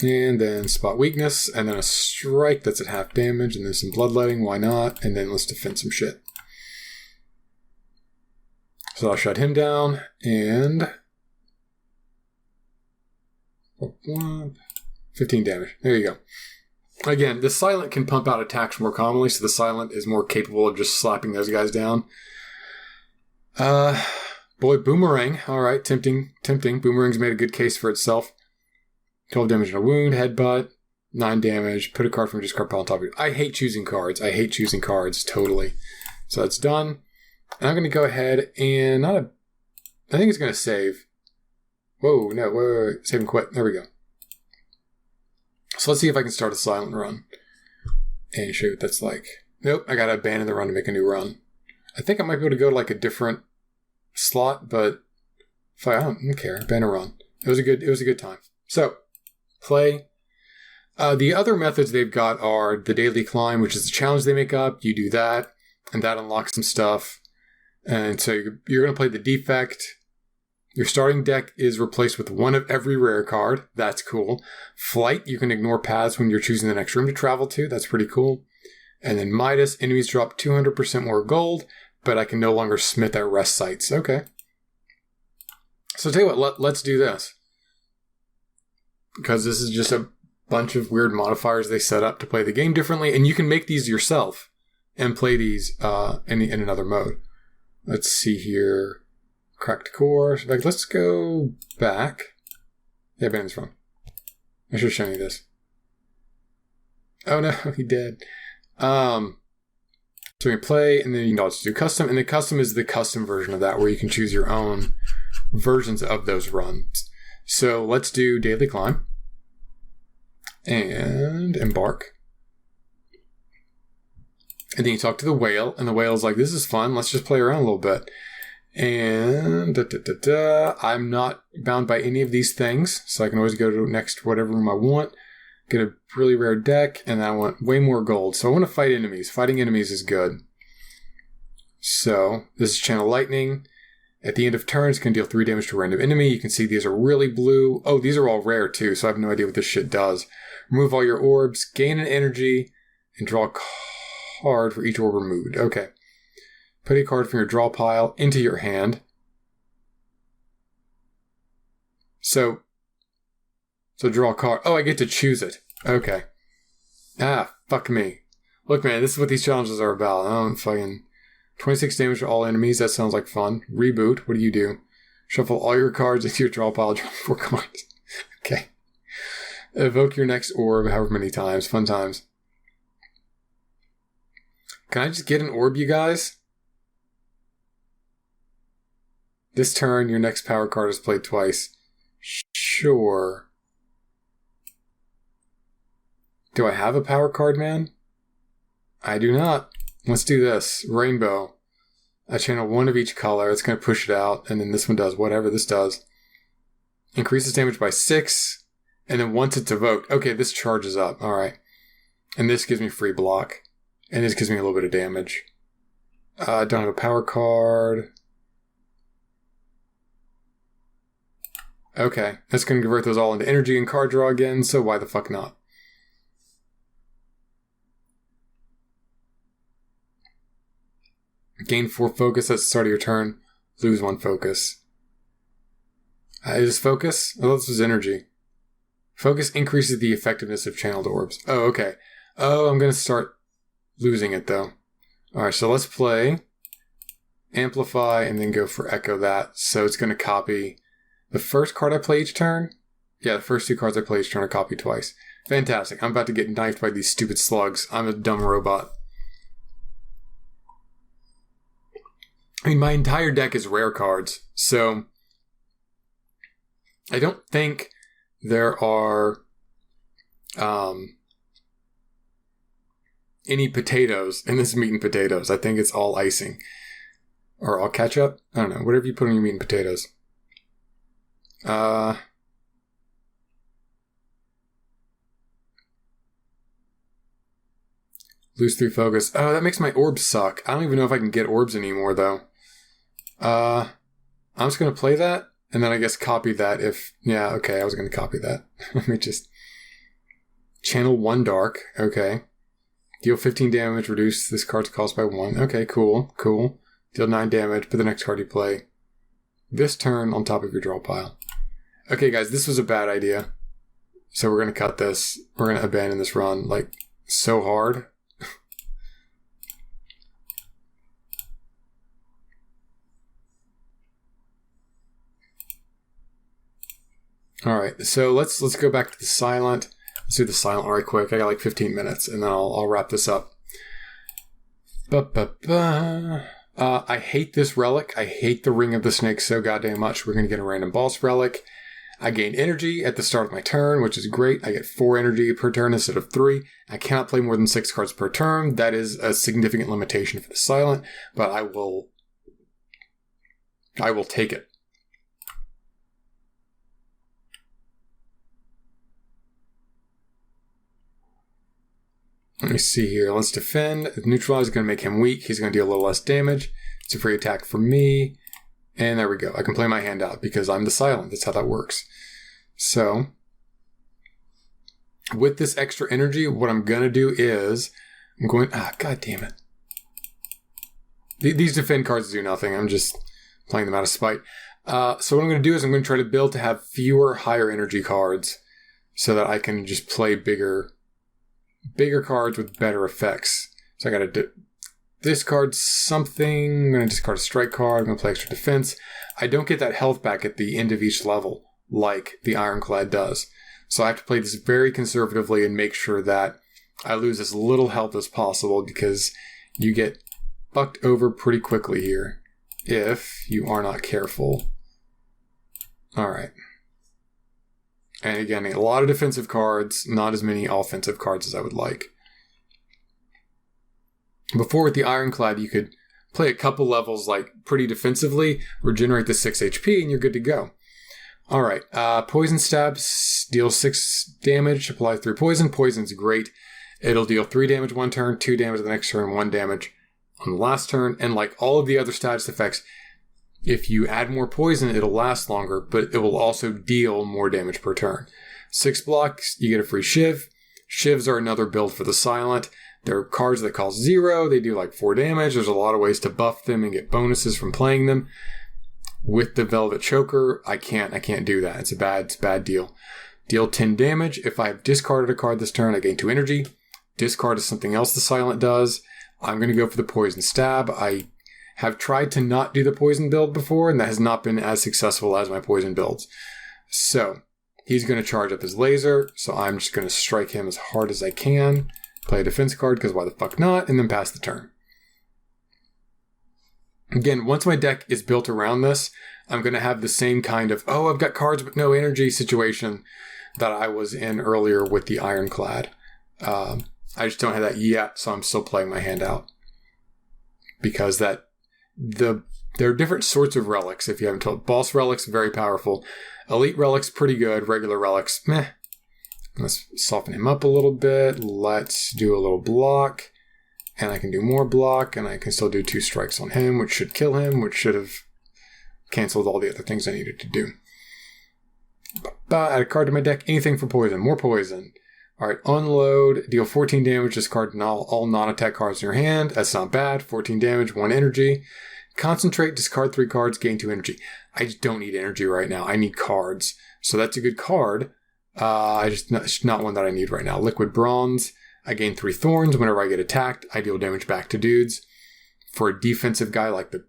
And then spot weakness, and then a strike that's at half damage, and then some bloodletting, why not? And then let's defend some shit. So I'll shut him down, and 15 damage. There you go. Again, the Silent can pump out attacks more commonly, so the Silent is more capable of just slapping those guys down. Boy, Boomerang. Alright, tempting. Boomerang's made a good case for itself. 12 damage and a wound, headbutt, 9 damage, put a card from your discard pile on top of you. I hate choosing cards. Totally. So that's done. And I'm going to go ahead and I think it's going to save. Whoa, no, wait. Save and quit. There we go. So let's see if I can start a silent run. And show you what that's like. Nope, I got to abandon the run to make a new run. I think I might be able to go to like a different slot, but if I don't care. Abandon run. It was a good time. So, play. The other methods they've got are the daily climb, which is the challenge they make up. You do that, and that unlocks some stuff. And so you're going to play the defect. Your starting deck is replaced with one of every rare card. That's cool. Flight, you can ignore paths when you're choosing the next room to travel to. That's pretty cool. And then Midas, enemies drop 200% more gold, but I can no longer smith at rest sites. Okay. So tell you what, let's do this. Because this is just a bunch of weird modifiers they set up to play the game differently, and you can make these yourself and play these in another mode. Let's see here. Cracked core. Like, let's go back. Yeah, Band's wrong. I should have shown you this. Oh no, he did. So we can play, and then you can also do custom, and the custom is the custom version of that, where you can choose your own versions of those runs. So let's do daily climb and embark. And then you talk to the whale, and the whale's like, this is fun, let's just play around a little bit. And I'm not bound by any of these things, so I can always go to next whatever room I want, get a really rare deck, and I want way more gold. So I want to fight enemies. Fighting enemies is good. So this is Channel Lightning. At the end of turns, can deal 3 damage to a random enemy. You can see these are really blue. Oh, these are all rare too, so I have no idea what this shit does. Remove all your orbs, gain an energy, and draw a card for each orb removed. Okay. Put a card from your draw pile into your hand. So draw a card. Oh, I get to choose it. Okay. Fuck me. Look, man, this is what these challenges are about. I'm fucking 26 damage to all enemies. That sounds like fun. Reboot. What do? Shuffle all your cards into your draw pile. Draw 4 cards. Okay. Evoke your next orb however many times. Fun times. Can I just get an orb, you guys? This turn, your next power card is played twice. Sure. Do I have a power card, man? I do not. Let's do this. Rainbow. I channel 1 of each color. It's going to push it out. And then this one does whatever this does. Increases damage by 6. And then once it's evoked. Okay, this charges up. Alright. And this gives me free block. And this gives me a little bit of damage. I don't have a power card. Okay, that's going to convert those all into energy and card draw again, so why the fuck not? Gain 4 focus at the start of your turn. Lose 1 focus. Is focus? Oh, this was energy. Focus increases the effectiveness of channeled orbs. Oh, okay. Oh, I'm going to start losing it, though. Alright, so let's play amplify, and then go for echo that. So it's going to copy the first card I play each turn. Yeah, the first 2 cards I play each turn are copied twice. Fantastic. I'm about to get knifed by these stupid slugs. I'm a dumb robot. I mean, my entire deck is rare cards, so I don't think there are any potatoes in this meat and potatoes. I think it's all icing. Or all ketchup? I don't know. Whatever you put on your meat and potatoes. Lose 3 focus. Oh, that makes my orbs suck. I don't even know if I can get orbs anymore, though. I'm just going to play that, and then I guess copy that if... Yeah, okay, I was going to copy that. Let me just... Channel 1 dark. Okay. Deal 15 damage, reduce this card's cost by 1. Okay, cool. Deal 9 damage, put the next card you play this turn on top of your draw pile. Okay, guys, this was a bad idea. So we're going to cut this. We're going to abandon this run, like, so hard. All right, so let's go back to the silent. Let's do the silent right quick. I got like 15 minutes, and then I'll wrap this up. I hate this relic. I hate the Ring of the Snake so goddamn much. We're going to get a random boss relic. I gain energy at the start of my turn, which is great. I get 4 energy per turn instead of 3. I cannot play more than 6 cards per turn. That is a significant limitation for the silent, but I will take it. Let me see here. Let's defend. Neutralize is going to make him weak. He's going to deal a little less damage. It's a free attack for me. And there we go. I can play my hand out because I'm the silent. That's how that works. So, with this extra energy, what I'm going to do is I'm going... God damn it. These defend cards do nothing. I'm just playing them out of spite. So what I'm going to do is I'm going to try to build to have fewer higher energy cards so that I can just play bigger cards with better effects. So I got to discard something. I'm going to discard a strike card. I'm going to play extra defense. I don't get that health back at the end of each level like the Ironclad does. So I have to play this very conservatively and make sure that I lose as little health as possible because you get fucked over pretty quickly here if you are not careful. All right. And again, a lot of defensive cards, not as many offensive cards as I would like. Before with the Ironclad, you could play a couple levels like pretty defensively, regenerate the 6 HP, and you're good to go. Alright, Poison Stabs deals 6 damage, apply 3 poison. Poison's great. It'll deal 3 damage one turn, 2 damage the next turn, 1 damage on the last turn. And like all of the other status effects, if you add more poison, it'll last longer, but it will also deal more damage per turn. 6 blocks, you get a free Shiv. Shivs are another build for the Silent. They're cards that cost 0. They do like 4 damage. There's a lot of ways to buff them and get bonuses from playing them. With the Velvet Choker, I can't do that. It's a bad deal. Deal 10 damage. If I've discarded a card this turn, I gain 2 energy. Discard is something else the Silent does. I'm going to go for the Poison Stab. I have tried to not do the poison build before, and that has not been as successful as my poison builds. So, he's going to charge up his laser, so I'm just going to strike him as hard as I can. Play a defense card, because why the fuck not, and then pass the turn. Again, once my deck is built around this, I'm going to have the same kind of, oh, I've got cards but no energy situation that I was in earlier with the Ironclad. I just don't have that yet, so I'm still playing my hand out. Because there are different sorts of relics, if you haven't told. Boss relics, very powerful. Elite relics, pretty good. Regular relics, meh. Let's soften him up a little bit. Let's do a little block. And I can do more block, and I can still do 2 strikes on him, which should kill him, which should have canceled all the other things I needed to do. Add a card to my deck. Anything for poison. More poison. Alright, unload. Deal 14 damage. Discard all non-attack cards in your hand. That's not bad. 14 damage, 1 energy. Concentrate. Discard 3 cards. Gain 2 energy. I just don't need energy right now. I need cards. So that's a good card. It's not one that I need right now. Liquid Bronze. I gain 3 thorns. Whenever I get attacked, I deal damage back to dudes. For a defensive guy like the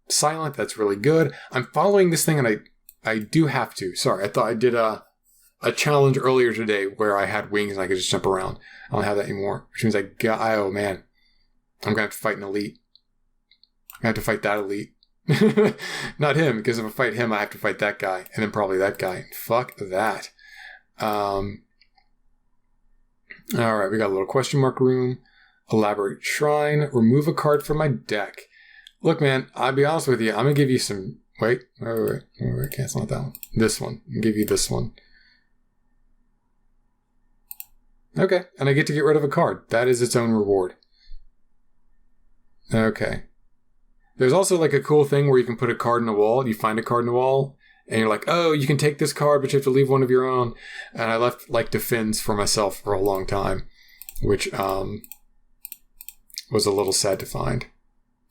silent. That's really good. I'm following this thing, and I do have to. Sorry, I thought I did a challenge earlier today where I had wings and I could just jump around. I don't have that anymore, which means oh man, I'm going to have to fight an elite. I have to fight that elite. Not him, because if I fight him, I have to fight that guy, and then probably that guy. Fuck that. Alright, we got a little question mark room. Elaborate shrine. Remove a card from my deck. Look, man, I'll be honest with you. I'm going to give you some... Wait. Cancel not that one. This one. I'll give you this one. Okay, and I get to get rid of a card. That is its own reward. Okay. There's also like a cool thing where you can put a card in a wall. You find a card in a wall, and you're like, oh, you can take this card, but you have to leave one of your own. And I left like defense for myself for a long time, which was a little sad to find.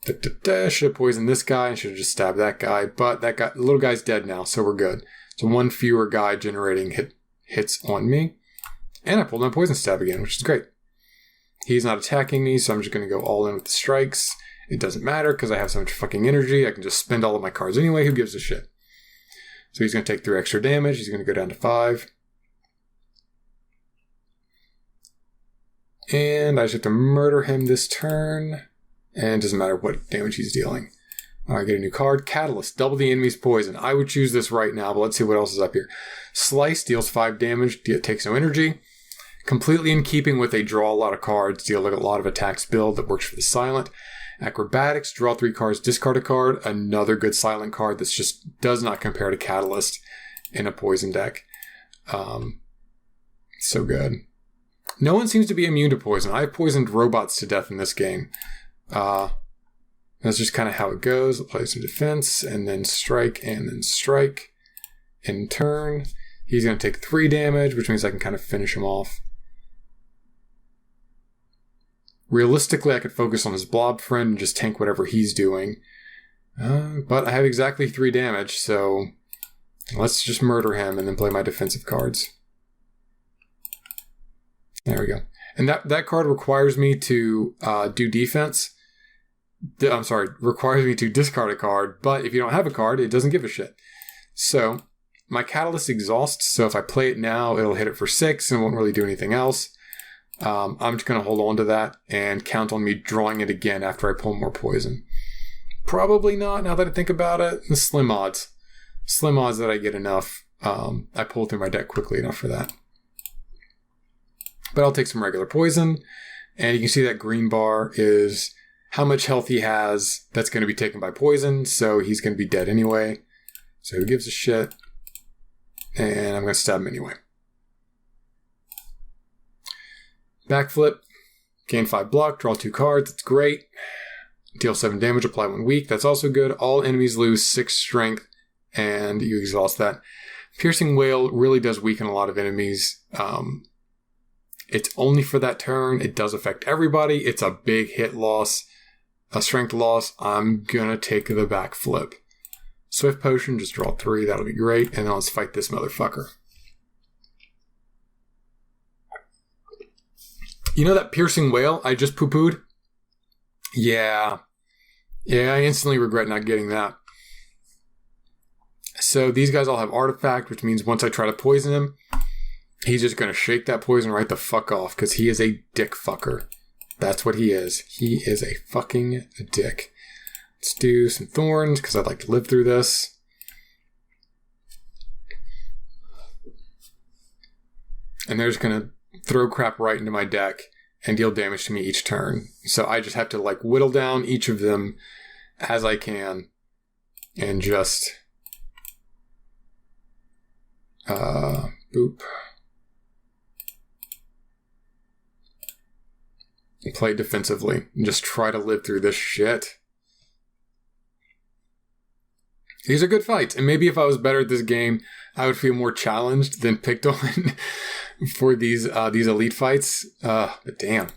Should have poisoned this guy. I should have just stabbed that guy. But that guy, the little guy's dead now, so we're good. So one fewer guy generating hits on me. And I pulled my poison stab again, which is great. He's not attacking me, so I'm just going to go all in with the strikes. It doesn't matter because I have so much fucking energy. I can just spend all of my cards anyway. Who gives a shit? So he's going to take 3 extra damage. He's going to go down to 5. And I just have to murder him this turn. And it doesn't matter what damage he's dealing. All right, get a new card. Catalyst. Double the enemy's poison. I would choose this right now, but let's see what else is up here. Slice deals 5 damage. Takes no energy. Completely in keeping with a draw a lot of cards, deal a lot of attacks build that works for the silent. Acrobatics, draw 3 cards, discard a card. Another good silent card that just does not compare to Catalyst in a poison deck. So good. No one seems to be immune to poison. I've poisoned robots to death in this game. That's just kind of how it goes. I'll play some defense, and then strike, and then strike. In turn, he's going to take 3 damage, which means I can kind of finish him off. Realistically, I could focus on his blob friend and just tank whatever he's doing. But I have exactly 3 damage, so let's just murder him and then play my defensive cards. There we go. And that card requires me to do defense. Requires me to discard a card, but if you don't have a card, it doesn't give a shit. So, my Catalyst exhausts, so if I play it now, it'll hit it for 6 and won't really do anything else. I'm just going to hold on to that and count on me drawing it again after I pull more poison. Probably not, now that I think about it. The slim odds. Slim odds that I get enough. I pull through my deck quickly enough for that. But I'll take some regular poison. And you can see that green bar is how much health he has that's going to be taken by poison. So he's going to be dead anyway. So who gives a shit? And I'm going to stab him anyway. Backflip. Gain 5 block. Draw 2 cards. That's great. Deal 7 damage. Apply 1 weak. That's also good. All enemies lose 6 strength. And you exhaust that. Piercing Wail really does weaken a lot of enemies. It's only for that turn. It does affect everybody. It's a big hit loss. A strength loss. I'm going to take the backflip. Swift Potion. Just draw 3. That'll be great. And then let's fight this motherfucker. You know that Piercing Wail I just poo-pooed? Yeah, I instantly regret not getting that. So these guys all have Artifact, which means once I try to poison him, he's just going to shake that poison right the fuck off, because he is a dick fucker. That's what he is. He is a fucking dick. Let's do some Thorns, because I'd like to live through this. And they're just going to throw crap right into my deck and deal damage to me each turn. So I just have to like whittle down each of them as I can and just boop. And play defensively and just try to live through this shit. These are good fights, and maybe if I was better at this game, I would feel more challenged than picked on for these elite fights. But damn.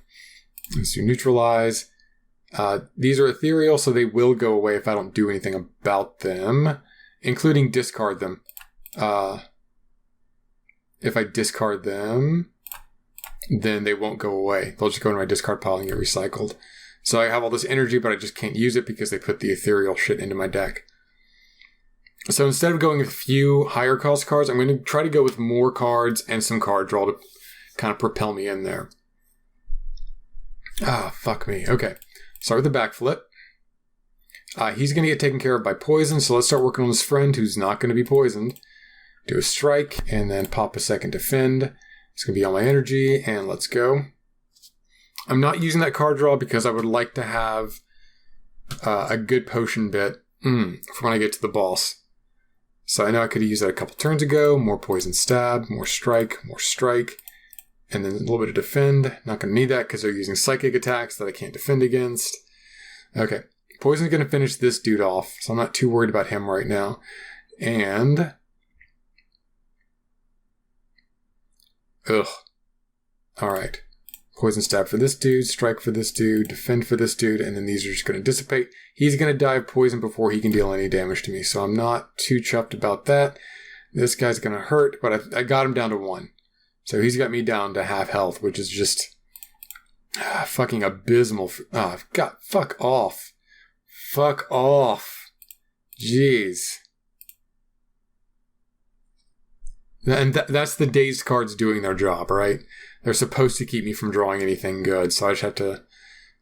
Let's do neutralize. These are ethereal, so they will go away if I don't do anything about them, including discard them. If I discard them, then they won't go away. They'll just go into my discard pile and get recycled. So I have all this energy, but I just can't use it because they put the ethereal shit into my deck. So instead of going with a few higher cost cards, I'm going to try to go with more cards and some card draw to kind of propel me in there. Fuck me. Okay. Start with the backflip. He's going to get taken care of by poison, so let's start working on this friend who's not going to be poisoned. Do a strike, and then pop a second defend. It's going to be all my energy, and let's go. I'm not using that card draw because I would like to have a good potion bit for when I get to the boss. So I know I could have used that a couple turns ago. More poison stab, more strike, and then a little bit of defend. Not going to need that because they're using psychic attacks that I can't defend against. Okay, poison's going to finish this dude off, so I'm not too worried about him right now. And... Alright. Poison stab for this dude, strike for this dude, defend for this dude, and then these are just going to dissipate. He's going to die of poison before he can deal any damage to me, so I'm not too chuffed about that. This guy's going to hurt, but I got him down to 1. So he's got me down to half health, which is just fucking abysmal. God, fuck off. Fuck off. Jeez. And that's the dazed cards doing their job, right? They're supposed to keep me from drawing anything good, so I just have to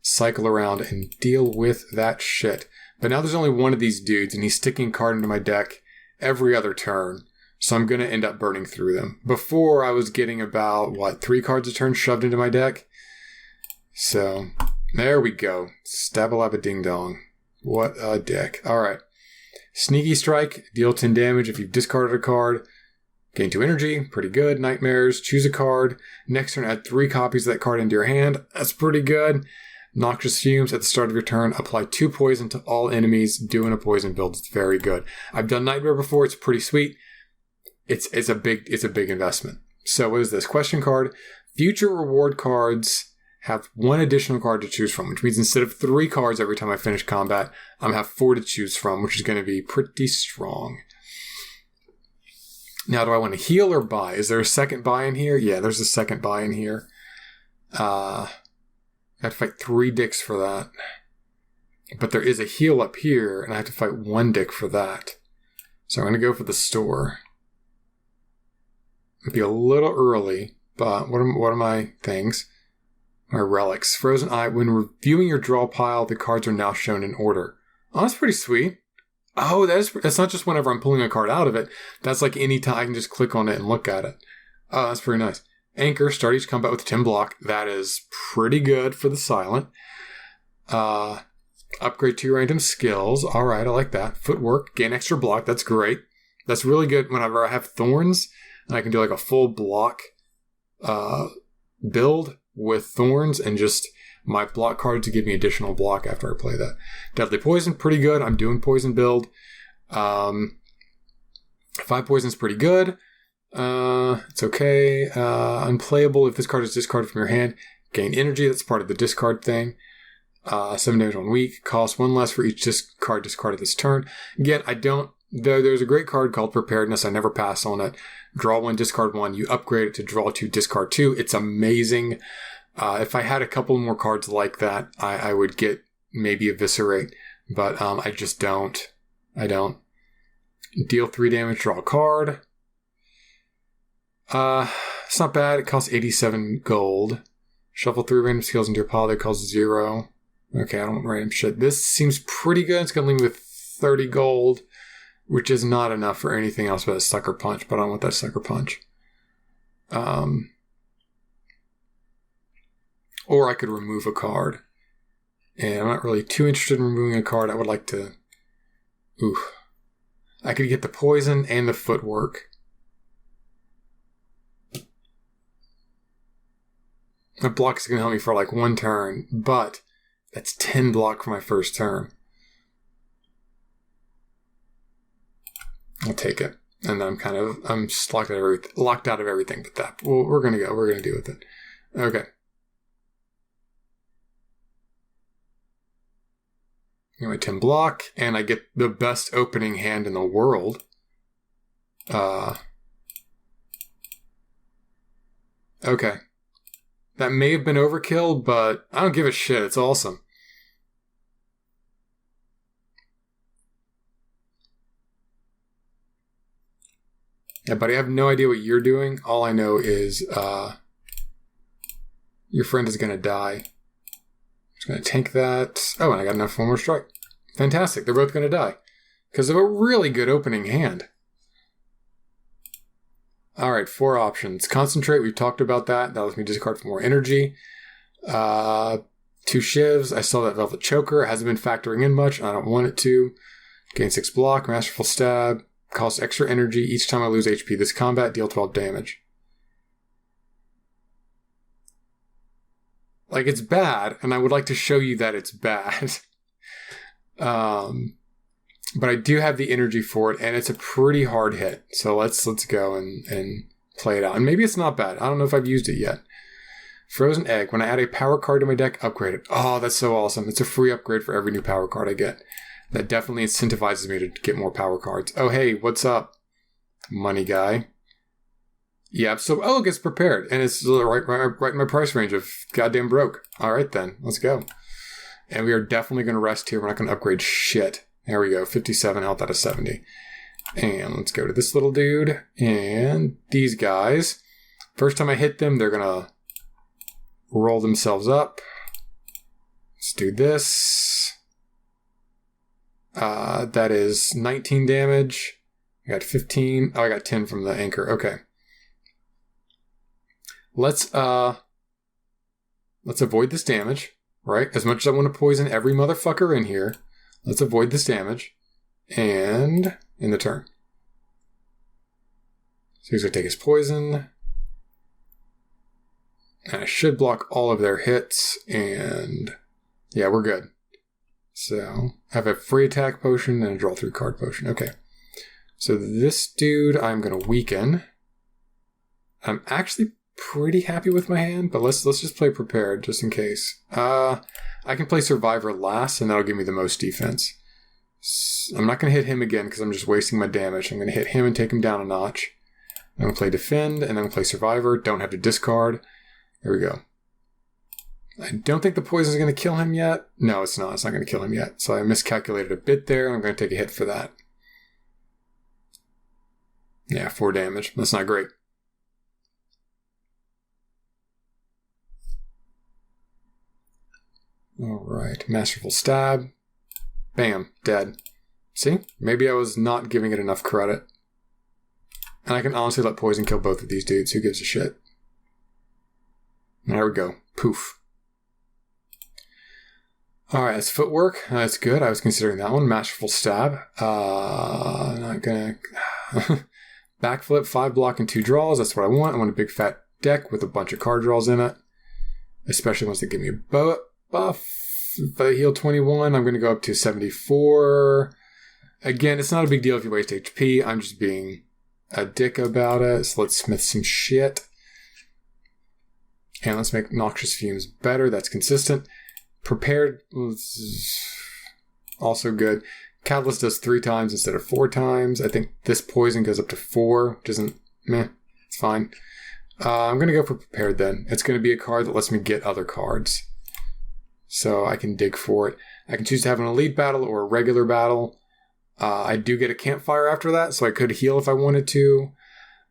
cycle around and deal with that shit. But now there's only one of these dudes, and he's sticking a card into my deck every other turn, so I'm going to end up burning through them. Before, I was getting about, 3 cards a turn shoved into my deck? So, there we go. Stab-a-lab-a-ding-dong. What a deck. Alright. Sneaky Strike, deal 10 damage if you've discarded a card. Gain 2 energy, pretty good. Nightmares, choose a card. Next turn, add 3 copies of that card into your hand. That's pretty good. Noxious Fumes, at the start of your turn, apply 2 poison to all enemies. Doing a poison build, it's very good. I've done Nightmare before, it's pretty sweet. It's a big investment. So what is this? Question card. Future reward cards have 1 additional card to choose from, which means instead of 3 cards every time I finish combat, I'm going to have 4 to choose from, which is going to be pretty strong. Now, do I want to heal or buy? Is there a second buy in here? Yeah, there's a second buy in here. I have to fight 3 dicks for that. But there is a heal up here, and I have to fight 1 dick for that. So I'm going to go for the store. It'd be a little early, but what are my things? My relics. Frozen Eye. When reviewing your draw pile, the cards are now shown in order. Oh, that's pretty sweet. Oh, that's not just whenever I'm pulling a card out of it. That's like any time I can just click on it and look at it. Oh, that's pretty nice. Anchor, start each combat with 10 block. That is pretty good for the silent. Upgrade 2 random skills. All right, I like that. Footwork, gain extra block. That's great. That's really good whenever I have thorns and I can do like a full block build with thorns and just my block card to give me additional block after I play that. Deadly Poison, pretty good. I'm doing poison build. 5 poison's pretty good. It's okay. Unplayable if this card is discarded from your hand. Gain energy, that's part of the discard thing. 7 damage 1 week. Cost 1 less for each card discarded this turn. Again, there's a great card called Preparedness. I never pass on it. Draw 1, discard 1. You upgrade it to draw 2, discard 2. It's amazing. If I had a couple more cards like that, I would get maybe Eviscerate, but I just don't. I don't. Deal 3 damage, draw a card. It's not bad. It costs 87 gold. Shuffle 3 random skills into your pile. That costs 0. Okay, I don't want random shit. This seems pretty good. It's going to leave me with 30 gold, which is not enough for anything else but a Sucker Punch, but I don't want that Sucker Punch. Or I could remove a card. And I'm not really too interested in removing a card. I would like to... I could get the poison and the footwork. That block is going to help me for like 1 turn, but that's 10 block for my first turn. I'll take it. And then I'm just locked out of everything but that. Well, we're going to deal with it. Okay. Anyway, 10 block, and I get the best opening hand in the world. Okay. That may have been overkill, but I don't give a shit. It's awesome. Yeah, buddy, I have no idea what you're doing. All I know is your friend is going to die. I'm just going to tank that. Oh, and I got enough for one more strike. Fantastic. They're both going to die because of a really good opening hand. All right, 4 options. Concentrate, we've talked about that. That lets me discard for more energy. 2 shivs. I saw that Velvet Choker. It hasn't been factoring in much. I don't want it to. Gain 6 block. Masterful Stab. Costs extra energy. Each time I lose HP this combat, deal 12 damage. Like, it's bad, and I would like to show you that it's bad. But I do have the energy for it, and it's a pretty hard hit. So let's go and play it out. And maybe it's not bad. I don't know if I've used it yet. Frozen Egg. When I add a power card to my deck, upgrade it. Oh, that's so awesome. It's a free upgrade for every new power card I get. That definitely incentivizes me to get more power cards. Oh, hey, what's up, money guy? Yeah, so, oh, it gets prepared. And it's right in my price range of goddamn broke. All right, then. Let's go. And we are definitely going to rest here. We're not going to upgrade shit. There we go. 57 health out of 70. And let's go to this little dude. And these guys. First time I hit them, they're going to roll themselves up. Let's do this. That is 19 damage. I got 15. Oh, I got 10 from the anchor. Okay. Let's avoid this damage, right? As much as I want to poison every motherfucker in here, let's avoid this damage. And in the turn. So he's going to take his poison. And I should block all of their hits. And yeah, we're good. So I have a free attack potion and a draw 3 card potion. Okay. So this dude I'm going to weaken. I'm actually pretty happy with my hand, but let's just play prepared just in case. I can play survivor last, and that'll give me the most defense. I'm not going to hit him again because I'm just wasting my damage. I'm going to hit him and take him down a notch. I'm going to play defend, and then I'm going to play survivor. Don't have to discard. There we go. I don't think the poison is going to kill him yet. No, it's not. It's not going to kill him yet. So I miscalculated a bit there, and I'm going to take a hit for that. Yeah, 4 damage. That's not great. All right, Masterful Stab. Bam, dead. See? Maybe I was not giving it enough credit. And I can honestly let poison kill both of these dudes. Who gives a shit? There we go. Poof. All right, that's footwork. That's good. I was considering that one. Masterful Stab. Not gonna... Backflip, 5 block and 2 draws. That's what I want. I want a big fat deck with a bunch of card draws in it. Especially once they give me a buff. If I heal 21, I'm going to go up to 74. Again, it's not a big deal if you waste HP. I'm just being a dick about it. So let's smith some shit. And let's make Noxious Fumes better. That's consistent. Prepared is also good. Catalyst does 3 times instead of 4 times. I think this poison goes up to 4, which isn't meh. It's fine. I'm going to go for prepared then. It's going to be a card that lets me get other cards. So I can dig for it. I can choose to have an elite battle or a regular battle. I do get a campfire after that, so I could heal if I wanted to.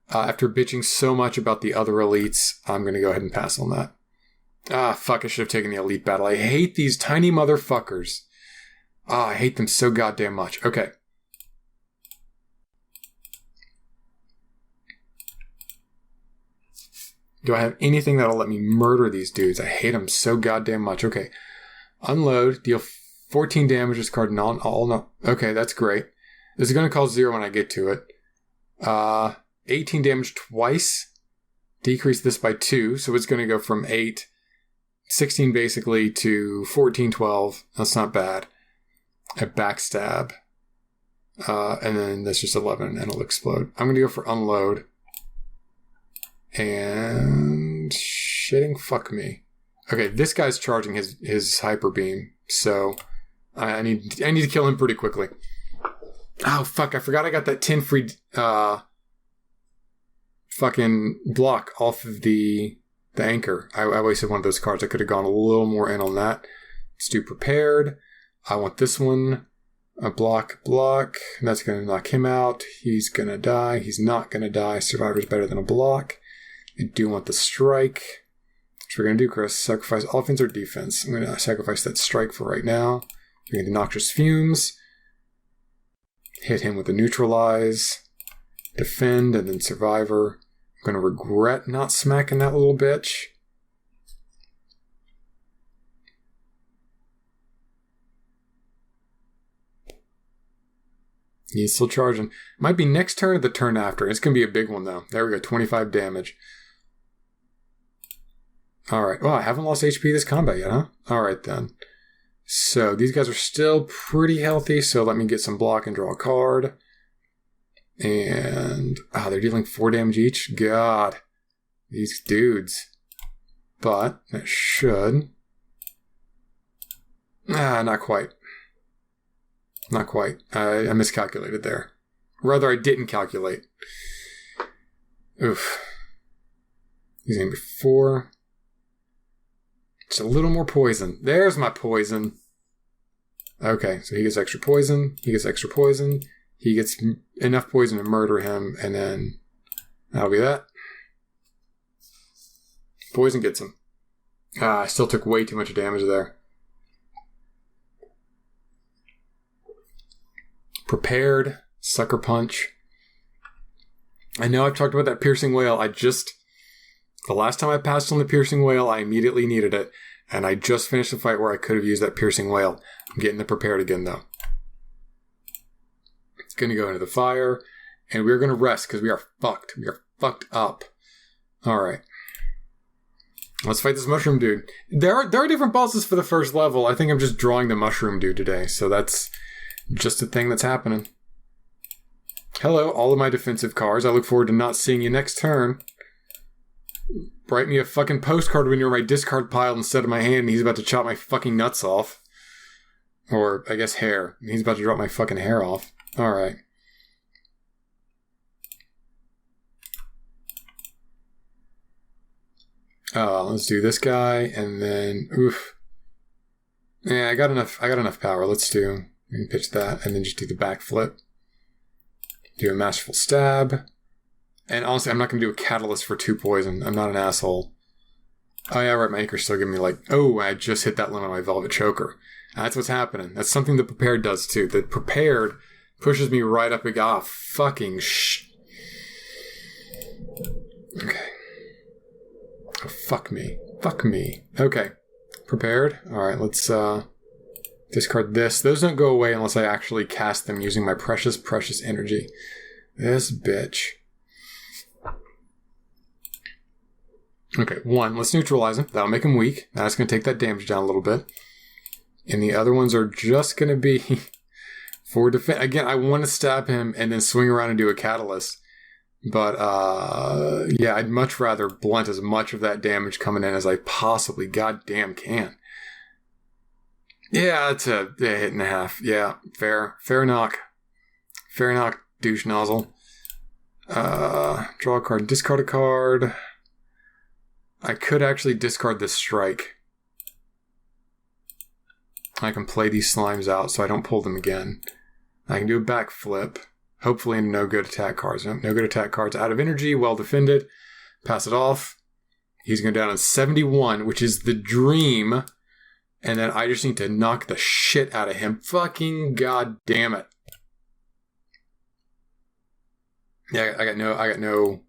After bitching so much about the other elites, I'm going to go ahead and pass on that. Fuck, I should have taken the elite battle. I hate these tiny motherfuckers. I hate them so goddamn much. Okay. Do I have anything that'll let me murder these dudes? I hate them so goddamn much. Okay. Unload. Deal 14 damage. Discard all. No. Okay, that's great. This is going to cost 0 when I get to it. 18 damage twice. Decrease this by 2. So it's going to go from 16 basically to 14, 12. That's not bad. A backstab. And then that's just 11 and it'll explode. I'm going to go for unload. And shitting fuck me. Okay, this guy's charging his hyper beam, so I need to kill him pretty quickly. Oh fuck! I forgot I got that 10 free fucking block off of the anchor. I wasted one of those cards. I could have gone a little more in on that. Let's do prepared. I want this one. A block. That's going to knock him out. He's going to die. He's not going to die. Survivor's better than a block. I do want the strike. What we're going to do, Chris, sacrifice offense or defense. I'm going to sacrifice that strike for right now. We're going to noxious fumes. Hit him with the neutralize. Defend, and then survivor. I'm going to regret not smacking that little bitch. He's still charging. Might be next turn or the turn after. It's going to be a big one, though. There we go, 25 damage. Alright. Well, I haven't lost HP this combat yet, huh? Alright, then. So, these guys are still pretty healthy, so let me get some block and draw a card. And... they're dealing 4 damage each? God. These dudes. But, that should... not quite. Not quite. I miscalculated there. Rather, I didn't calculate. Oof. He's going to be 4. Just a little more poison. There's my poison. Okay, so he gets extra poison. He gets extra poison. He gets enough poison to murder him, and then that'll be that. Poison gets him. I still took way too much damage there. Prepared. Sucker punch. I know I've talked about that piercing wail. The last time I passed on the piercing wail, I immediately needed it. And I just finished the fight where I could have used that piercing wail. I'm getting the prepared again, though. It's going to go into the fire. And we're going to rest because we are fucked. We are fucked up. Alright. Let's fight this mushroom dude. There are different bosses for the first level. I think I'm just drawing the mushroom dude today. So that's just a thing that's happening. Hello, all of my defensive cards. I look forward to not seeing you next turn. Write me a fucking postcard when you're in my discard pile instead of my hand and he's about to chop my fucking nuts off. Or, I guess, hair. He's about to drop my fucking hair off. Alright. Let's do this guy, and then, oof. Yeah, I got enough power. Let's do, we can pitch that, and then just do the backflip. Do a masterful stab. And honestly, I'm not going to do a catalyst for 2 poison. I'm not an asshole. Oh yeah, right, my anchor's still giving me like, oh, I just hit that limit on my velvet choker. That's what's happening. That's something the prepared does too. The prepared pushes me right up against, fucking Okay. Oh, fuck me. Fuck me. Okay. Prepared. Alright, let's discard this. Those don't go away unless I actually cast them using my precious, precious energy. This bitch. Okay, 1. Let's neutralize him. That'll make him weak. That's going to take that damage down a little bit. And the other ones are just going to be for defense. Again, I want to stab him and then swing around and do a catalyst. But, yeah, I'd much rather blunt as much of that damage coming in as I possibly goddamn can. Yeah, it's a hit and a half. Yeah, fair. Fair knock. Fair knock, douche nozzle. Draw a card, discard a card. I could actually discard this strike. I can play these slimes out so I don't pull them again. I can do a backflip. Hopefully no good attack cards. No good attack cards. Out of energy, well defended. Pass it off. He's going down on 71, which is the dream. And then I just need to knock the shit out of him. Fucking goddamn it. Yeah, I got no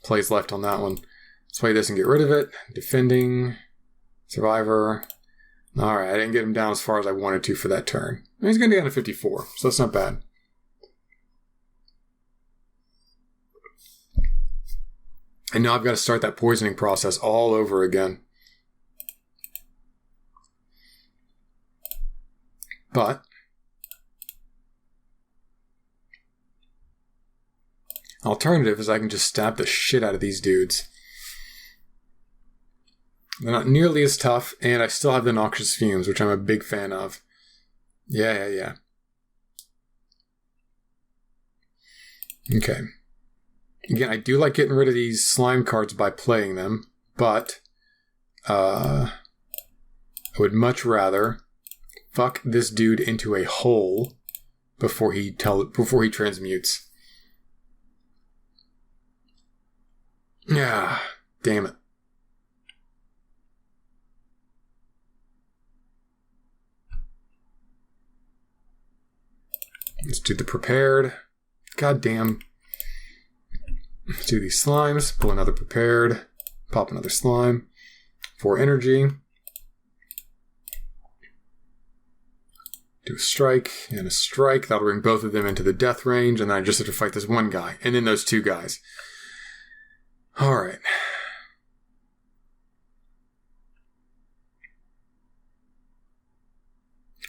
plays left on that one. Let's play this and get rid of it. Defending. Survivor. Alright, I didn't get him down as far as I wanted to for that turn. He's going to be down to 54, so that's not bad. And now I've got to start that poisoning process all over again. But alternative is I can just stab the shit out of these dudes. They're not nearly as tough, and I still have the noxious fumes, which I'm a big fan of. Yeah. Okay. Again, I do like getting rid of these slime cards by playing them, but I would much rather fuck this dude into a hole before he transmutes. Yeah, damn it. Let's do the prepared. God damn. Let's do these slimes. Pull another prepared. Pop another slime. 4 energy. Do a strike and a strike. That'll bring both of them into the death range. And then I just have to fight this one guy. And then those 2 guys. Alright.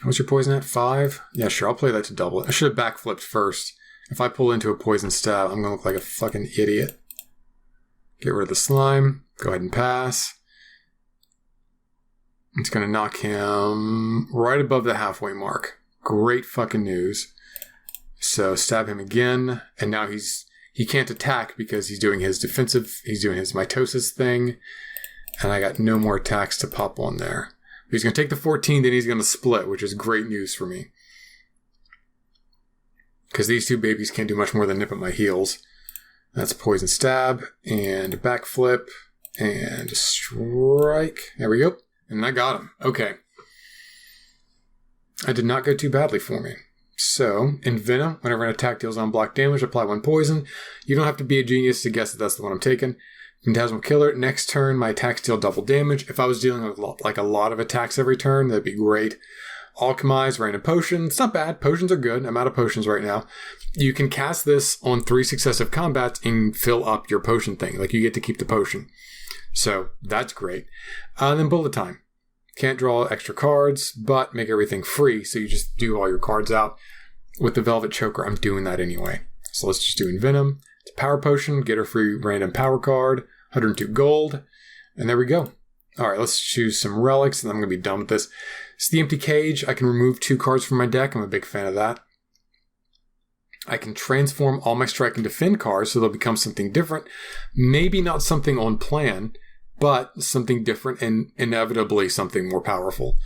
What's your poison at? 5? Yeah, sure. I'll play that to double it. I should have backflipped first. If I pull into a poison stab, I'm going to look like a fucking idiot. Get rid of the slime. Go ahead and pass. It's going to knock him right above the halfway mark. Great fucking news. So stab him again. And now he can't attack because he's doing his defensive. He's doing his mitosis thing. And I got no more attacks to pop on there. He's going to take the 14, then he's going to split, which is great news for me. Because these 2 babies can't do much more than nip at my heels. That's poison stab, and a backflip, and a strike. There we go. And I got him. Okay. I did not go too badly for me. So, in Venom, whenever an attack deals unblocked damage, apply 1 poison. You don't have to be a genius to guess that that's the one I'm taking. Phantasmal Killer, next turn, my attacks deal double damage. If I was dealing with a lot of attacks every turn, that'd be great. Alchemize, Random Potion. It's not bad. Potions are good. I'm out of potions right now. You can cast this on 3 successive combats and fill up your potion thing. Like, you get to keep the potion. So, that's great. Then Bullet Time. Can't draw extra cards, but make everything free. So, you just do all your cards out. With the Velvet Choker, I'm doing that anyway. So, let's just do Envenom. It's a Power Potion. Get a free random power card. 102 gold. And there we go. All right, let's choose some relics, and I'm going to be done with this. It's the Empty Cage. I can remove 2 cards from my deck. I'm a big fan of that. I can transform all my strike and defend cards, so they'll become something different. Maybe not something on plan, but something different and inevitably something more powerful.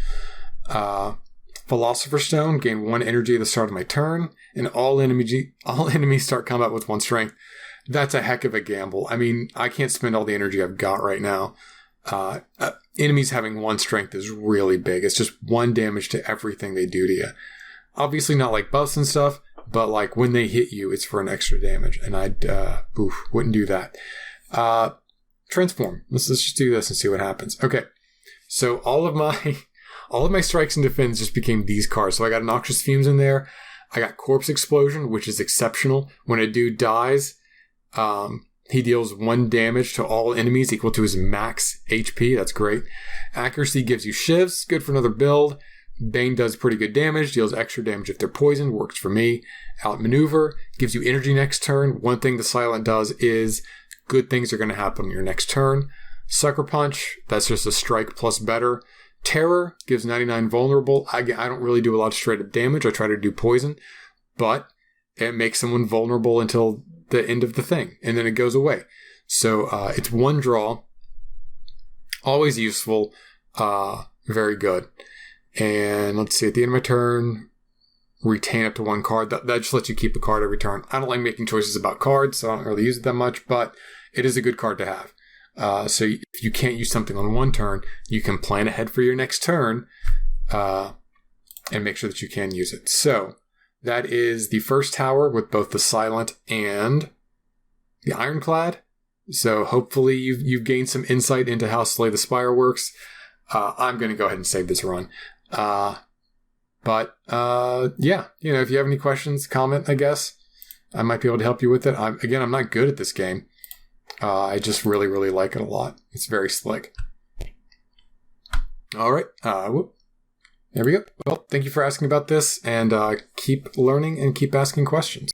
Philosopher's Stone. Gain 1 energy at the start of my turn, and all enemies start combat with 1 strength. That's a heck of a gamble. I mean, I can't spend all the energy I've got right now. Enemies having 1 strength is really big. It's just 1 damage to everything they do to you. Obviously not like buffs and stuff, but like when they hit you, it's for an extra damage. And I wouldn't do that. Transform. Let's just do this and see what happens. Okay. So all of my strikes and defends just became these cards. So I got Noxious Fumes in there. I got Corpse Explosion, which is exceptional. When a dude dies, he deals 1 damage to all enemies equal to his max HP. That's great. Accuracy gives you shivs. Good for another build. Bane does pretty good damage. Deals extra damage if they're poisoned. Works for me. Outmaneuver. Gives you energy next turn. One thing the Silent does is good things are going to happen on your next turn. Sucker Punch. That's just a strike plus better. Terror. Gives 99 vulnerable. I don't really do a lot of straight up damage. I try to do poison. But it makes someone vulnerable until the end of the thing, and then it goes away. So it's 1 draw, always useful, very good. And let's see, at the end of my turn, retain up to 1 card. That just lets you keep a card every turn. I don't like making choices about cards, so I don't really use it that much, but it is a good card to have. So if you can't use something on 1 turn, you can plan ahead for your next turn and make sure that you can use it. So that is the first tower with both the Silent and the Ironclad. So hopefully you've gained some insight into how Slay the Spire works. I'm going to go ahead and save this run. But yeah, if you have any questions, comment, I guess. I might be able to help you with it. I'm not good at this game. I just really, really like it a lot. It's very slick. All right. There we go. Well, thank you for asking about this, and keep learning and keep asking questions.